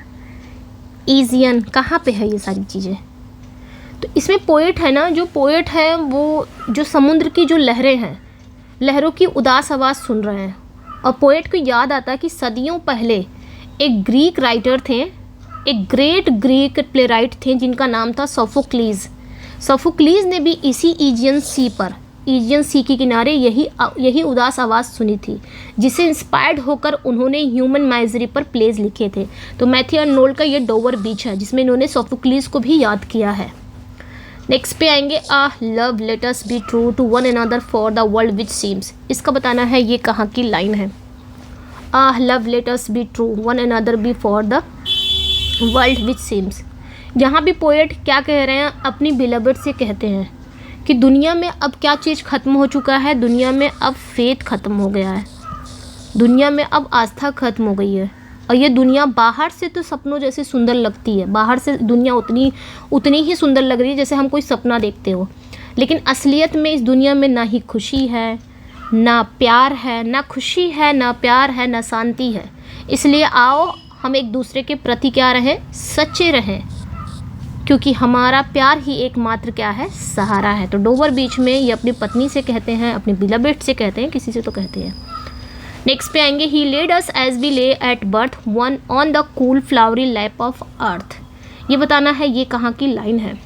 इजियन कहाँ पे है, ये सारी चीज़ें। तो इसमें पोएट है ना, जो पोएट है वो जो समुद्र की जो लहरें हैं, लहरों की उदास आवाज़ सुन रहे हैं और पोएट को याद आता है कि सदियों पहले एक ग्रीक राइटर थे, एक ग्रेट ग्रीक प्लेराइट थे जिनका नाम था सोफोक्लीज। सोफोक्लीज ने भी इसी एजियन सी पर, एजियन सी के किनारे यही उदास आवाज़ सुनी थी जिसे इंस्पायर्ड होकर उन्होंने ह्यूमन माइजरी पर प्लेज लिखे थे। तो मैथ्यू आर्नोल्ड का ये डोवर बीच है जिसमें इन्होंने सोफोक्लीज को भी याद किया है। नेक्स्ट पे आएंगे। Ah love let us be true to one another for the world which seems, इसका बताना है ये कहाँ की लाइन है। Ah love let us be true one another be for the world which seems, यहाँ भी पोएट क्या कह रहे हैं, अपनी बिलवड से कहते हैं कि दुनिया में अब क्या चीज़ ख़त्म हो चुका है, दुनिया में अब फेथ ख़त्म हो गया है, दुनिया में अब आस्था ख़त्म हो गई है और ये दुनिया बाहर से तो सपनों जैसे सुंदर लगती है, बाहर से दुनिया उतनी ही सुंदर लग रही है जैसे हम कोई सपना देखते हो, लेकिन असलियत में इस दुनिया में ना ही खुशी है, ना प्यार है, ना खुशी है, ना प्यार है, ना शांति है। इसलिए आओ हम एक दूसरे के प्रति क्या रहें, सच्चे रहें, क्योंकि हमारा प्यार ही एकमात्र क्या है, सहारा है। तो डोवर बीच में ये अपनी पत्नी से कहते हैं, अपनी बिलवड से कहते हैं, किसी से तो कहते हैं। नेक्स्ट पे आएंगे। ही laid us as we lay at birth one on the cool flowery lap of अर्थ, ये बताना है ये कहाँ की लाइन है।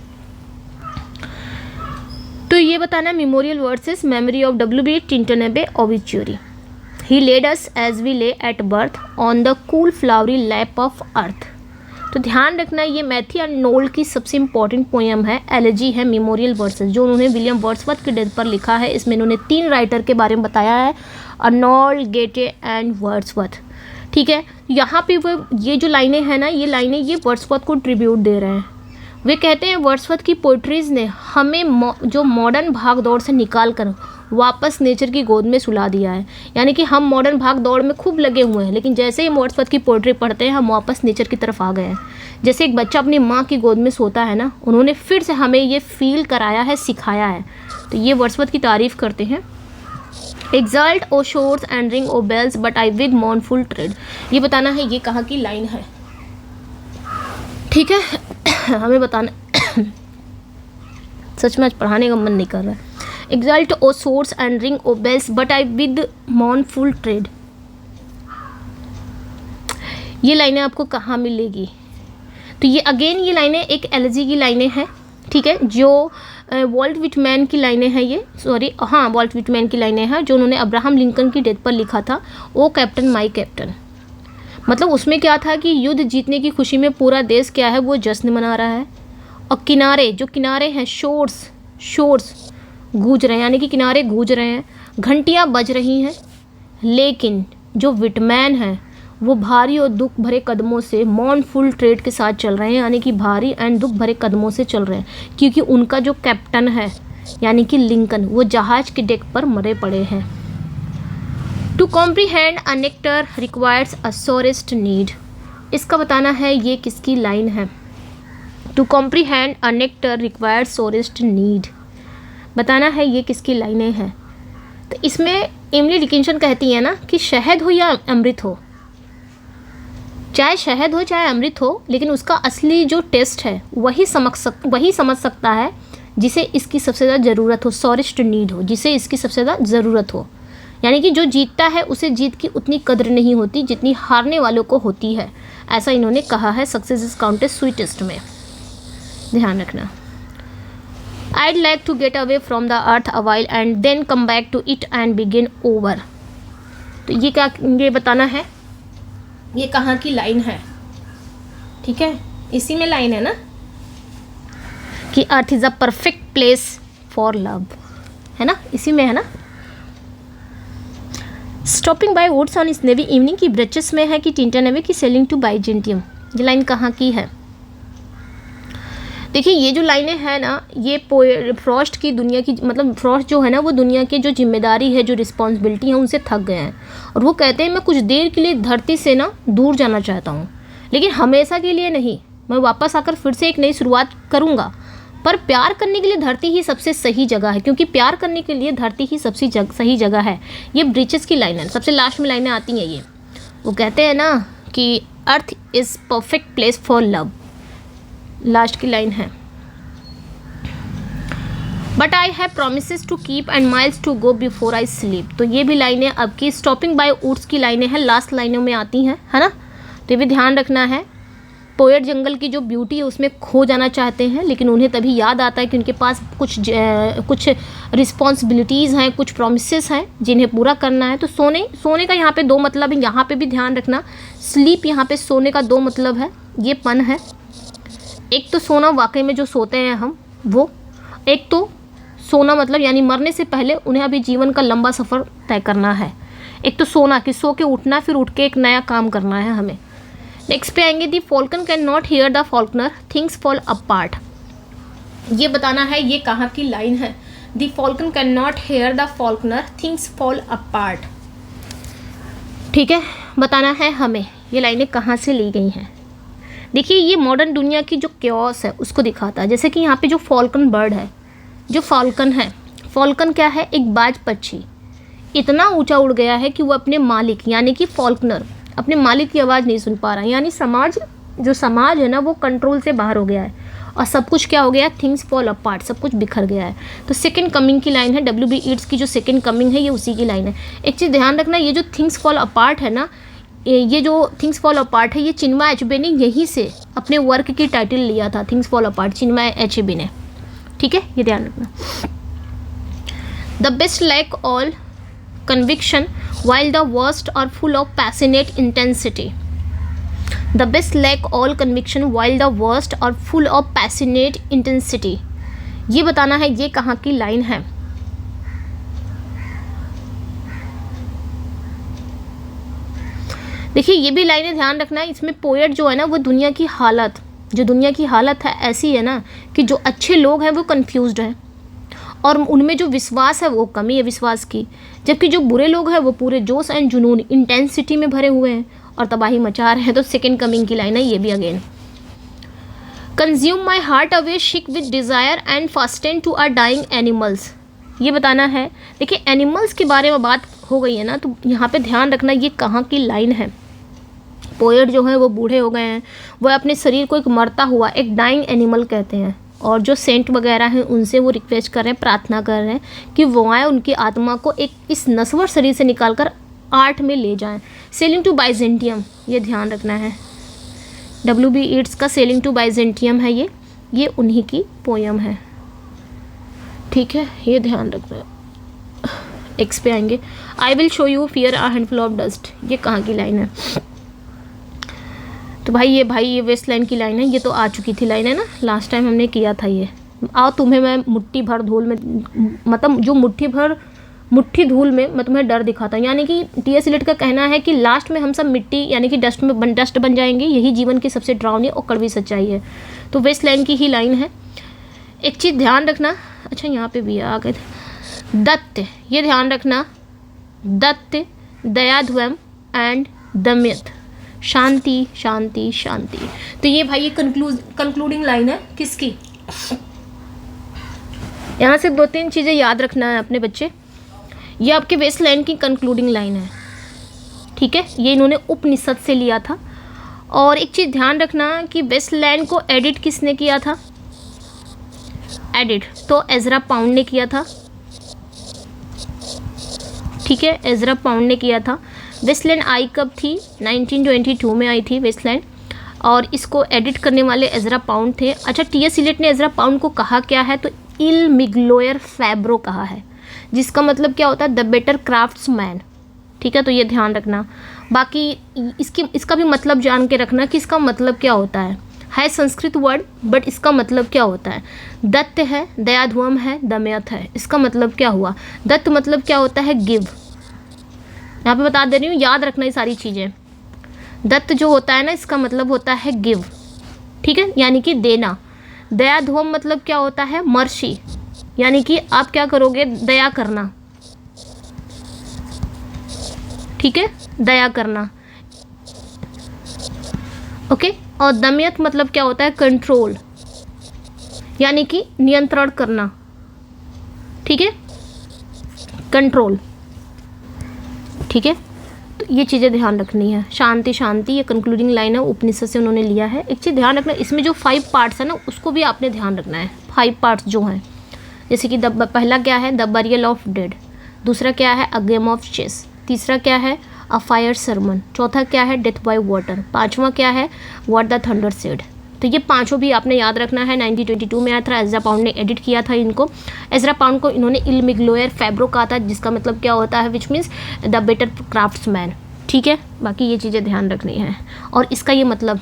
तो ये बताना है memorial verses memory of W.B. Tintern Abbey obituary. He laid us as we lay at birth on the cool flowery lap of earth. तो ध्यान रखना ये मैथ्यू आर्नोल्ड की सबसे इंपॉर्टेंट पोएम है, एलेजी है मेमोरियल वर्सेस, जो उन्होंने विलियम वर्ड्सवर्थ के डेथ पर लिखा है। इसमें इन्होंने 3 राइटर के बारे में बताया है, आर्नोल्ड, गेटे एंड वर्ड्सवर्थ, ठीक है। यहाँ पे वो ये जो लाइनें हैं ना, ये लाइनें ये वर्ड्सवर्थ को ट्रिब्यूट दे रहे हैं। वे कहते हैं वर्ड्सवर्थ की पोइट्रीज़ ने हमें जो मॉडर्न भाग दौड़ से निकाल कर वापस नेचर की गोद में सुला दिया है। यानी कि हम मॉडर्न भाग दौड़ में खूब लगे हुए हैं, लेकिन जैसे ही वर्ड्सवर्थ की पोइट्री पढ़ते हैं हम वापस नेचर की तरफ आ गए हैं। जैसे एक बच्चा अपनी माँ की गोद में सोता है ना, उन्होंने फिर से हमें ये फील कराया है, सिखाया है। तो ये वर्ड्सवर्थ की तारीफ़ करते हैं। Exult O shores and ring O bells but I with mournful tread. ये बताना है ये कहाँ की लाइन है, ठीक है। हमें बताना सच में आज पढ़ाने का मन नहीं कर रहा है। Exult O shores and ring O bells but I with mournful tread, ये लाइनें आपको कहाँ मिलेगी? तो ये अगेन ये लाइनें एक एलजी की लाइनें हैं, ठीक है, जो वॉल्ट विटमैन की लाइनें हैं। ये सॉरी हाँ वॉल्ट विटमैन की लाइनें हैं जो उन्होंने अब्राहम लिंकन की डेथ पर लिखा था। ओ कैप्टन माई कैप्टन, मतलब उसमें क्या था कि युद्ध जीतने की खुशी में पूरा देश क्या है वो जश्न मना रहा है, और किनारे जो किनारे हैं शोर्स गूंज रहे हैं, यानी कि किनारे गूंज रहे हैं, घंटियाँ बज रही हैं। लेकिन जो विटमैन हैं वो भारी और दुख भरे कदमों से मॉर्नफुल ट्रेड के साथ चल रहे हैं, यानी कि भारी एंड दुख भरे कदमों से चल रहे हैं, क्योंकि उनका जो कैप्टन है यानी कि लिंकन वो जहाज के डेक पर मरे पड़े हैं। To comprehend a nectar requires a sorest need, इसका बताना है ये किसकी लाइन है। To comprehend a nectar requires sorest need, बताना है ये किसकी लाइनें हैं। तो इसमें एमिली डिकिंसन कहती है ना कि शहद हो या अमृत हो, चाहे शहद हो चाहे अमृत हो, लेकिन उसका असली जो टेस्ट है वही समझ सकता है जिसे इसकी सबसे ज़्यादा ज़रूरत हो, सोरेस्ट नीड हो, जिसे इसकी सबसे ज़्यादा ज़रूरत हो। यानी कि जो जीतता है उसे जीत की उतनी कद्र नहीं होती जितनी हारने वालों को होती है, ऐसा इन्होंने कहा है सक्सेस इज काउंटेड स्वीटेस्ट में, ध्यान रखना। I'd like to get away from the earth a while and then come back to it and begin over। तो ये क्या ये बताना है ये कहाँ की लाइन है, ठीक है, इसी में लाइन है ना कि earth is a perfect place for love, है ना, इसी में है ना। Stopping by woods on snowy evening की ब्रचेस में है कि टिंटानेवे की सेलिंग टू बाइजेंटियम, ये लाइन कहाँ की है? देखिए ये जो लाइनें हैं ना ये फ्रॉस्ट की दुनिया की, मतलब फ्रॉस्ट जो है ना वो दुनिया की जो जिम्मेदारी है, जो रिस्पॉन्सिबिलिटी है उनसे थक गए हैं, और वो कहते हैं मैं कुछ देर के लिए धरती से ना दूर जाना चाहता हूँ, लेकिन हमेशा के लिए नहीं, मैं वापस आकर फिर से एक नई शुरुआत करूँगा, पर प्यार करने के लिए धरती ही सबसे सही जगह है, क्योंकि प्यार करने के लिए धरती ही सबसे सही जगह है। ये ब्रीचेस की लाइन है, सबसे लास्ट में लाइनें आती हैं ये, वो कहते हैं ना कि earth is perfect place for love, last की लाइन है। But I have promises to keep and miles to go before I sleep, तो ये भी लाइनें अब की स्टॉपिंग बाय वुड्स की लाइनें हैं, लास्ट लाइनों में आती हैं, है ना। तो ये भी ध्यान रखना है। पोएट जंगल की जो ब्यूटी है उसमें खो जाना चाहते हैं, लेकिन उन्हें तभी याद आता है कि उनके पास कुछ रिस्पॉन्सिबिलिटीज़ हैं, कुछ प्रोमिसेस हैं जिन्हें पूरा करना है। तो सोने का यहाँ पे दो मतलब है, यहाँ पे भी ध्यान रखना। स्लीप यहाँ पे सोने का दो मतलब है, ये पन है। एक तो सोना वाकई में जो सोते हैं हम वो, एक तो सोना मतलब यानी मरने से पहले उन्हें अभी जीवन का लंबा सफ़र तय करना है। एक तो सोना कि सो के उठना, फिर उठ के एक नया काम करना है हमें। नेक्स्ट पे आएंगे the falcon can not hear the falconer things fall apart, ये बताना है ये कहाँ की लाइन है। The falcon can not hear the falconer things fall apart, ठीक है, बताना है हमें ये लाइनें कहाँ से ली गई हैं। देखिए ये मॉडर्न दुनिया की जो क्योस है उसको दिखाता है। जैसे कि यहाँ पे जो फॉल्कन बर्ड है, जो फॉल्कन है, फॉल्कन क्या है, एक बाज पक्षी, इतना ऊंचा उड़ गया है कि वो अपने मालिक यानी कि फॉल्कनर अपने मालिक की आवाज़ नहीं सुन पा रहा है, यानी समाज है ना वो कंट्रोल से बाहर हो गया है, और सब कुछ क्या हो गया, थिंग्स फॉल अपार्ट, सब कुछ बिखर गया है। तो सेकंड कमिंग की लाइन है, W.B. ईट्स की जो सेकंड कमिंग है ये उसी की लाइन है। एक चीज़ ध्यान रखना, ये जो थिंग्स फॉल अपार्ट है ना, ये जो थिंग्स फॉल अपार्ट है ये चिन्मय एचेबे ने यहीं से अपने वर्क की टाइटल लिया था, things fall apart, Chinua Achebe ने, ठीक है, ये ध्यान रखना। The best lack all conviction while the worst are full of passionate intensity, the best lack all conviction while the worst are full of passionate intensity, ये बताना है ये कहाँ की लाइन है। देखिए ये भी लाइनें ध्यान रखना है, इसमें पोएट जो है ना वो दुनिया की हालत जो दुनिया की हालत है ऐसी है ना कि जो अच्छे लोग हैं वो कंफ्यूज्ड हैं और उनमें जो विश्वास है वो कमी है विश्वास की, जबकि जो बुरे लोग हैं वो पूरे जोश एंड जुनून इंटेंसिटी में भरे हुए हैं और तबाही मचा रहे हैं। तो सेकेंड कमिंग की लाइन है ये भी again. Consume my heart away sick with desire and fasten to are dying animals. ये बताना है, देखिए एनिमल्स के बारे में बात हो गई है ना, तो यहाँ पे ध्यान रखना ये कहाँ की लाइन है। पोएट जो है वो बूढ़े हो गए हैं, वह अपने शरीर को एक मरता हुआ एक डाइंग एनिमल कहते हैं और जो सेंट वगैरह हैं उनसे वो रिक्वेस्ट कर रहे हैं, प्रार्थना कर रहे हैं कि वो आए उनकी आत्मा को एक इस नश्वर शरीर से निकाल कर आर्ट में ले जाएं। सेलिंग टू बाइजेंटियम, ये ध्यान रखना है। W.B. ईट्स का सेलिंग टू बाइजेंटियम है ये उन्हीं की पोयम है, ठीक है, ये ध्यान रखना है। एक्स पे आएंगे। I will show you fear a handful of dust, ये कहाँ की लाइन है? तो भाई ये वेस्टलैंड की लाइन है, ये तो आ चुकी थी लाइन है ना, लास्ट टाइम हमने किया था ये। आओ तुम्हें मैं मुट्ठी भर धूल में, मतलब जो मुट्ठी धूल में मैं तुम्हें डर दिखाता हूँ। यानी कि T.S. इलियट का कहना है कि लास्ट में हम सब मिट्टी यानी कि डस्ट बन जाएंगे, यही जीवन की सबसे डरावनी और कड़वी सच्चाई है। तो वेस्टलैंड की ही लाइन है। एक चीज़ ध्यान रखना, अच्छा यहाँ पे भी आ गए दत्त, ये ध्यान रखना, दत्त, दयाध्वम एंड दमयंत, शांति शांति शांति। तो ये भाई ये कंक्लूडिंग लाइन है किसकी? यहाँ से 2-3 चीज़ें याद रखना है अपने बच्चे। ये आपके वेस्टलैंड की कंक्लूडिंग लाइन है, ठीक है, ये इन्होंने उपनिषद से लिया था। और एक चीज़ ध्यान रखना कि वेस्टलैंड को एडिट किसने किया था? एडिट तो एजरा पाउंड ने किया था, ठीक है, एजरा पाउंड ने किया था। वेस्टलैंड आई कब थी? 1922 में आई थी वेस्टलैंड, और इसको एडिट करने वाले एजरा पाउंड थे। अच्छा, T.S. इलियट ने एजरा पाउंड को कहा क्या है? तो इल मिग्लोयर फैब्रो कहा है, जिसका मतलब क्या होता है? द बेटर क्राफ्ट्समैन, ठीक है, तो ये ध्यान रखना। बाकी इसका भी मतलब जान के रखना कि इसका मतलब क्या होता है संस्कृत वर्ड, बट इसका मतलब क्या होता है? दत्त है, दयाध्वम है, दमयंत है, इसका मतलब क्या हुआ? दत्त मतलब क्या होता है? गिव, यहाँ पे बता दे रही हूँ, याद रखना ये सारी चीज़ें। दत्त जो होता है ना, इसका मतलब होता है गिव, ठीक है, यानी कि देना। दयाध्वम मतलब क्या होता है? मर्सी, यानी कि आप क्या करोगे? दया करना, ठीक है, दया करना, ओके। और दमयंत मतलब क्या होता है? कंट्रोल, यानी कि नियंत्रण करना, ठीक है, कंट्रोल, ठीक है। तो ये चीज़ें ध्यान रखनी है। शांति शांति ये कंक्लूडिंग लाइन है, उपनिषद से उन्होंने लिया है। एक चीज़ ध्यान रखना, इसमें जो 5 पार्ट्स है ना उसको भी आपने ध्यान रखना है। 5 पार्ट्स जो हैं, जैसे कि पहला क्या है? द बरियल ऑफ डेड, दूसरा क्या है? अ गेम ऑफ चेस, तीसरा क्या है? अ फायर सरमन, चौथा क्या है? डेथ बाय वाटर, पांचवा क्या है? What the thunder said. तो ये पांचों भी आपने याद रखना है। 1922 में आया था, एजरा पाउंड ने एडिट किया था इनको। एजरा पाउंड को इन्होंने इल मिग्लोयर फैब्रो कहा था, जिसका मतलब क्या होता है? Which means the better craftsman, ठीक है। बाकी ये चीज़ें ध्यान रखनी है। और इसका ये मतलब,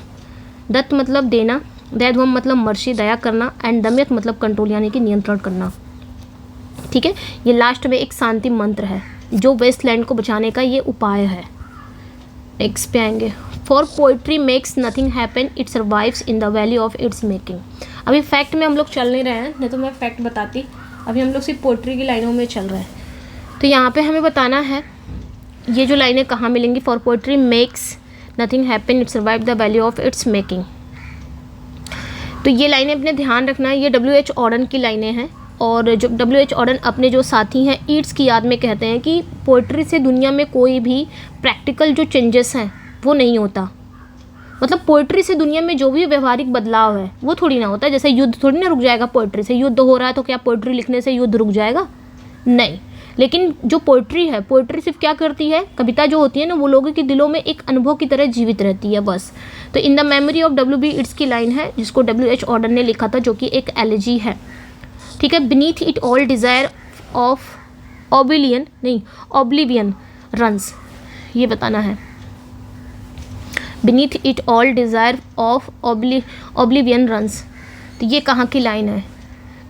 दत्त मतलब देना, दयाध्वम मतलब मर्सी दया करना, एंड दमयंत मतलब कंट्रोल यानी कि नियंत्रण करना, ठीक है। ये लास्ट में एक शांति मंत्र है जो वेस्टलैंड को बचाने का ये उपाय है। नेक्स्ट पे आएंगे। For poetry makes nothing happen, it survives in the value of its making. अभी फैक्ट में हम लोग चल नहीं रहे हैं, नहीं तो मैं फैक्ट बताती। अभी हम लोग सिर्फ पोइट्री की लाइनों में चल रहे हैं। तो यहाँ पे हमें बताना है ये जो लाइनें कहाँ मिलेंगी। For poetry makes nothing happen, it survive the value of its making. तो ये लाइनें अपने ध्यान रखना है, ये W.H. ऑडन की लाइनें हैं। और जो W.H. ऑडन अपने जो साथी हैं ईट्स की याद में कहते हैं कि पोइट्री से दुनिया में कोई भी प्रैक्टिकल जो चेंजेस हैं वो नहीं होता। मतलब पोइट्री से दुनिया में जो भी व्यवहारिक बदलाव है वो थोड़ी ना होता है। जैसे युद्ध थोड़ी ना रुक जाएगा पोइट्री से, युद्ध हो रहा है तो क्या पोइट्री लिखने से युद्ध रुक जाएगा? नहीं। लेकिन जो पोइट्री है, पोइट्री सिर्फ क्या करती है, कविता जो होती है ना वो लोगों के दिलों में एक अनुभव की तरह जीवित रहती है बस। तो in the memory of W.B. Yeats की लाइन है जिसको W.H. ऑडन ने लिखा था, जो कि एक एलिजी है, ठीक है। Beneath it all desire of oblivion runs, ये बताना है। Beneath it all desire of oblivion runs, तो ये कहाँ की लाइन है?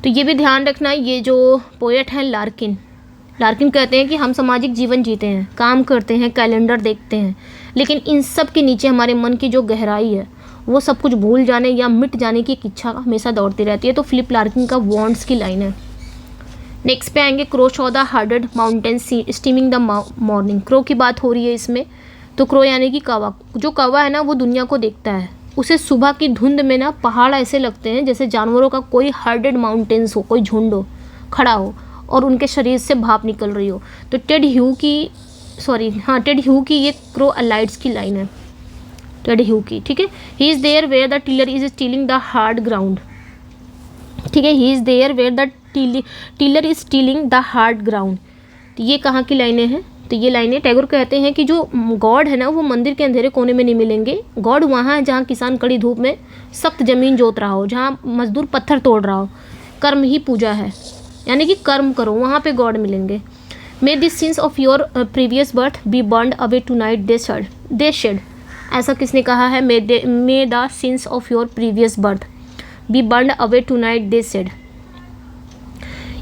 तो ये भी ध्यान रखना, ये जो पोएट हैं लार्किन कहते हैं कि हम सामाजिक जीवन जीते हैं, काम करते हैं, कैलेंडर देखते हैं, लेकिन इन सब के नीचे हमारे मन की जो गहराई है वो सब कुछ भूल जाने या मिट जाने की एक इच्छा हमेशा दौड़ती रहती है। तो फिलिप लार्किन का वॉन्ट्स की लाइन है। नेक्स्ट पे आएंगे, crow show the hardened mountain steaming the morning. Crow की बात हो रही है इसमें। तो क्रो यानी कि कौवा, जो कौवा है ना वो दुनिया को देखता है, उसे सुबह की धुंध में ना पहाड़ ऐसे लगते हैं जैसे जानवरों का कोई हार्डेड माउंटेन्स हो, कोई झुंड हो खड़ा हो और उनके शरीर से भाप निकल रही हो। तो टेड ह्यू की ये क्रो अलाइड्स की लाइन है, टेड ह्यू की, ठीक है। He is there where the tiller is stealing the hard ground, ठीक है। He is there where the tiller is stealing the hard ground. तो ये कहाँ की लाइनें हैं? तो ये लाइनें टैगोर कहते हैं कि जो गॉड है ना वो मंदिर के अंधेरे कोने में नहीं मिलेंगे। गॉड वहाँ है जहाँ किसान कड़ी धूप में सख्त ज़मीन जोत रहा हो, जहाँ मजदूर पत्थर तोड़ रहा हो। कर्म ही पूजा है, यानी कि कर्म करो, वहाँ पे गॉड मिलेंगे। May this sins of your previous birth be burned away tonight they shed. ऐसा किसने कहा है? May the sins of your previous birth be burned away tonight they shed.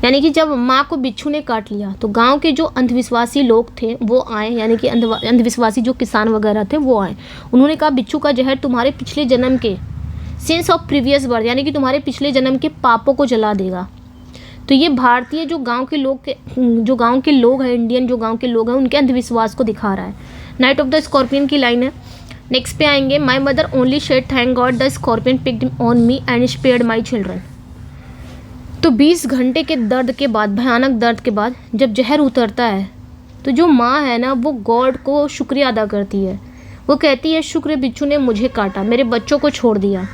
यानी कि जब माँ को बिच्छू ने काट लिया तो गांव के जो अंधविश्वासी लोग थे वो आए, यानी कि अंधविश्वासी जो किसान वगैरह थे वो आए। उन्होंने कहा बिच्छू का जहर तुम्हारे पिछले जन्म के सिंस ऑफ प्रीवियस बर्थ, यानी कि तुम्हारे पिछले जन्म के पापों को जला देगा। तो ये भारतीय जो गांव के लोग हैं, इंडियन जो गांव के लोग हैं, उनके अंधविश्वास को दिखा रहा है। नाइट ऑफ द स्कॉर्पियन की लाइन है। नेक्स्ट पे आएंगे, my mother only said thank God the scorpion picked on me and spared my children. तो 20 घंटे के दर्द के बाद, भयानक दर्द के बाद जब जहर उतरता है तो जो माँ है ना वो गॉड को शुक्रिया अदा करती है। वो कहती है शुक्र बिच्छू ने मुझे काटा, मेरे बच्चों को छोड़ दिया।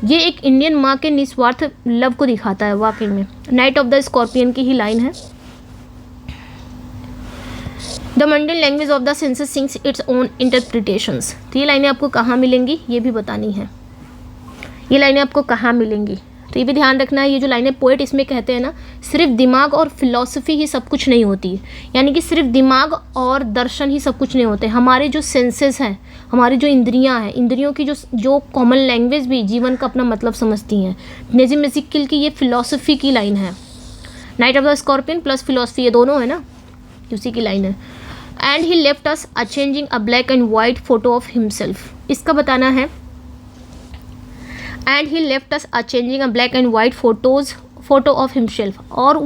ये एक इंडियन माँ के निस्वार्थ लव को दिखाता है वाकई में। नाइट ऑफ द स्कॉर्पियन की ही लाइन है। The mundane language of the senses sings its own interpretations. तो ये लाइनें आपको कहाँ मिलेंगी ये भी बतानी है। ये लाइनें आपको कहाँ मिलेंगी तो ये भी ध्यान रखना है। ये जो लाइनें पोएट इसमें कहते हैं ना, सिर्फ दिमाग और फिलॉसफी ही सब कुछ नहीं होती, यानी कि सिर्फ दिमाग और दर्शन ही सब कुछ नहीं होते। हमारे जो सेंसेस हैं, हमारी जो इंद्रियां हैं, इंद्रियों की जो कॉमन लैंग्वेज भी जीवन का अपना मतलब समझती हैं। नेजिम एज़ेकिएल की ये फिलॉसफी की लाइन है। Night of the scorpion plus philosophy, ये दोनों है ना, उसी की लाइन है। And he left us a changing a black and white photo of himself. इसका बताना है, and he left us a changing a black and white photo of himself. और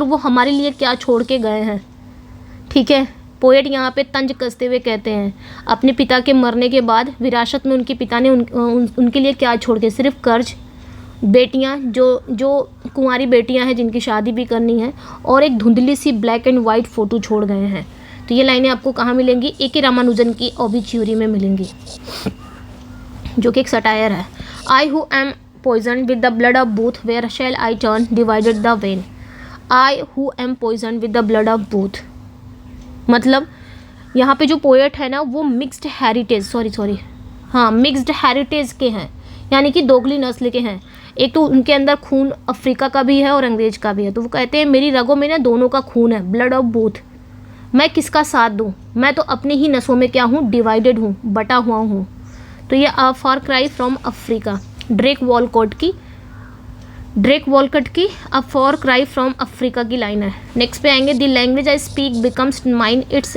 वो हमारे लिए क्या छोड़ के गए हैं, ठीक है। पोएट यहाँ पे तंज कसते हुए कहते हैं अपने पिता के मरने के बाद विरासत में उनके पिता ने उनके लिए क्या छोड़ के, सिर्फ कर्ज, बेटियाँ जो कुंवारी बेटियाँ हैं जिनकी शादी भी करनी है, और एक धुंधली सी ब्लैक एंड वाइट फ़ोटो छोड़ गए हैं। तो ये लाइनें आपको कहाँ मिलेंगी? ए.के. रामानुजन की ओबिच्यूरी में मिलेंगी, जो कि एक सटायर है। I who am poisoned with the blood of both, where shall I turn, divided the vein? I who am poisoned with the blood of both। मतलब यहाँ पे जो पोएट है ना वो मिक्स्ड हेरिटेज के हैं, यानी कि दोगली नस्ल के हैं। एक तो उनके अंदर खून अफ्रीका का भी है और अंग्रेज का भी है। तो वो कहते हैं मेरी रगों में ना दोनों का खून है, ब्लड ऑफ बोथ। मैं किसका साथ दूँ? मैं तो अपनी ही नसों में क्या हूँ? डिवाइडेड हूँ, बटा हुआ हूँ। तो ये a far cry from Africa, Derek Walcott की a far cry from Africa की लाइन है। नेक्स्ट पे आएंगे, the language I speak becomes mine its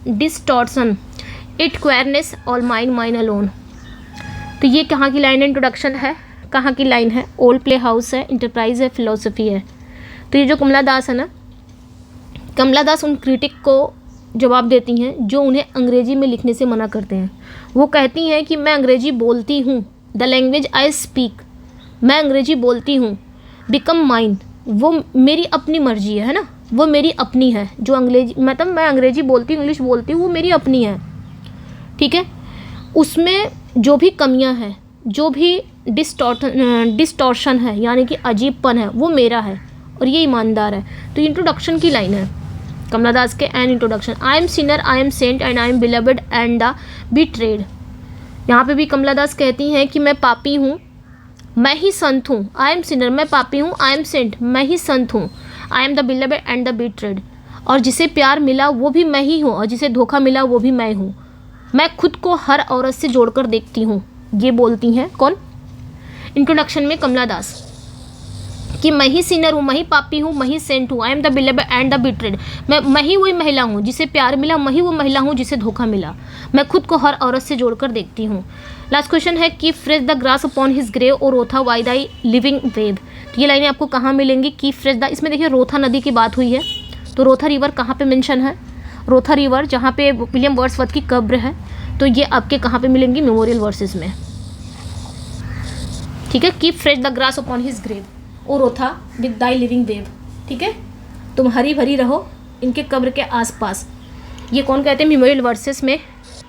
distortion it queerness all mine alone. तो ये कहाँ की लाइन है? इंट्रोडक्शन है। कहाँ की लाइन है? ओल्ड प्ले हाउस है, इंटरप्राइज है, फिलोसफी है। तो ये जो कमला दास है ना, कमला दास उन क्रिटिक को जवाब देती हैं जो उन्हें अंग्रेजी में लिखने से मना करते हैं। वो कहती हैं कि मैं अंग्रेजी बोलती हूँ, द लैंग्वेज आई स्पीक, मैं अंग्रेजी बोलती हूँ, बिकम माइन, वो मेरी अपनी मर्जी है ना, वो मेरी अपनी है। जो अंग्रेजी मतलब मैं अंग्रेजी बोलती हूँ, इंग्लिश बोलती हूँ, वो मेरी अपनी है, ठीक है। उसमें जो भी कमियाँ हैं, जो भी डिस्टॉर्शन है, यानी कि अजीबपन है, वो मेरा है और ये ईमानदार है। तो इंट्रोडक्शन की लाइन है कमला दास के। An introduction, I am sinner, I am saint and I am beloved and the betrayed. यहाँ पे भी कमला दास कहती हैं कि मैं पापी हूँ, मैं ही संत हूँ। आई एम सिनर, मैं पापी हूँ, आई एम सेंट, मैं ही संत हूँ, I am the beloved and the betrayed. और जिसे प्यार मिला वो भी मैं ही हूँ और जिसे धोखा मिला वो भी मैं हूँ। मैं खुद को हर औरत से जोड़कर देखती हूँ। ये बोलती हैं कौन? इंट्रोडक्शन में कमला दास। कि मैं ही सिनर हूँ, मैं ही पापी हूँ, मैं ही सेंट हूँ, I am the beloved and the betrayed. मैं ही वही महिला हूँ जिसे प्यार मिला, मैं ही वो महिला हूँ जिसे धोखा मिला। मैं खुद को हर औरत से जोड़कर देखती हूँ। लास्ट क्वेश्चन है कि fresh the grass upon his grave और रोथा वाई दाई लिविंग वेव। तो ये लाइनें आपको कहाँ मिलेंगी? कि फ्रेश द, इसमें देखिए रोथा नदी की बात हुई है, तो रोथा रिवर कहाँ पे मेंशन है? रोथा रिवर जहाँ पे विलियम वर्ड्सवर्थ की कब्र है, तो ये आपके कहाँ पे मिलेंगी? मेमोरियल वर्सेस में। ठीक है, keep fresh the grass upon his grave O Rotha with thy living wave. ठीक है, तुम हरी भरी रहो इनके कब्र के आसपास। ये कौन कहते हैं? मेमोरियल वर्सेस में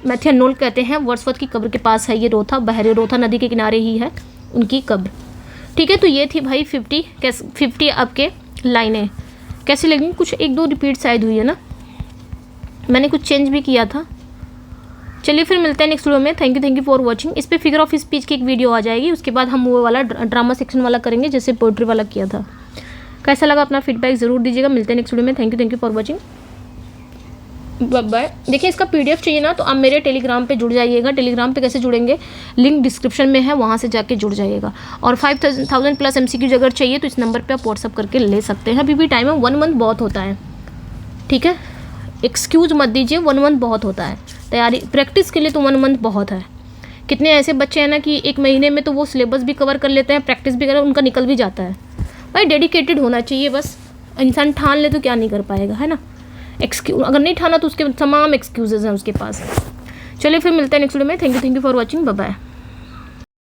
मैथ्यू आर्नोल्ड कहते हैं, वर्ड्सवर्थ की कब्र के पास है ये रोथा, बहरे रोथा नदी के किनारे ही है उनकी कब्र। ठीक है, तो ये थी भाई 50 आपके लाइनें। कैसी लगी? कुछ एक दो रिपीट शायद हुई है ना, मैंने कुछ चेंज भी किया था। चलिए फिर मिलते हैं नेक्स्ट वीडियो में। Thank you for watching. इस पे फिगर ऑफ स्पीच की एक वीडियो आ जाएगी, उसके बाद हम वो वाला ड्रामा सेक्शन वाला करेंगे जैसे पोएट्री वाला किया था। कैसा लगा अपना फीडबैक ज़रूर दीजिएगा। मिलते हैं नेक्स्ट वीडियो में। Thank you for watching, bye bye. देखिए इसका PDF चाहिए ना, तो आप मेरे टेलीग्राम पे जुड़ जाइएगा। टेलीग्राम पे कैसे जुड़ेंगे? लिंक डिस्क्रिप्शन में है, वहाँ से जाके जुड़ जाइएगा। और 5000 प्लस MCQ अगर चाहिए तो इस नंबर पे आप व्हाट्सअप करके ले सकते हैं। अभी भी टाइम है, 1 मंथ बहुत होता है। ठीक है, एक्सक्यूज़ मत दीजिए, 1 मंथ बहुत होता है। तैयारी प्रैक्टिस के लिए तो 1 मंथ बहुत है। कितने ऐसे बच्चे हैं ना कि 1 महीने में तो वो सिलेबस भी कवर कर लेते हैं, प्रैक्टिस भी करें, उनका निकल भी जाता है। भाई डेडिकेटेड होना चाहिए, बस इंसान ठान ले तो क्या नहीं कर पाएगा, है ना। एक्सक्यूज अगर नहीं ठाना तो उसके तमाम एक्सक्यूजेज हैं उसके पास। चलिए फिर मिलते हैं नेक्स्ट वीडियो में। Thank you for watching, bye bye.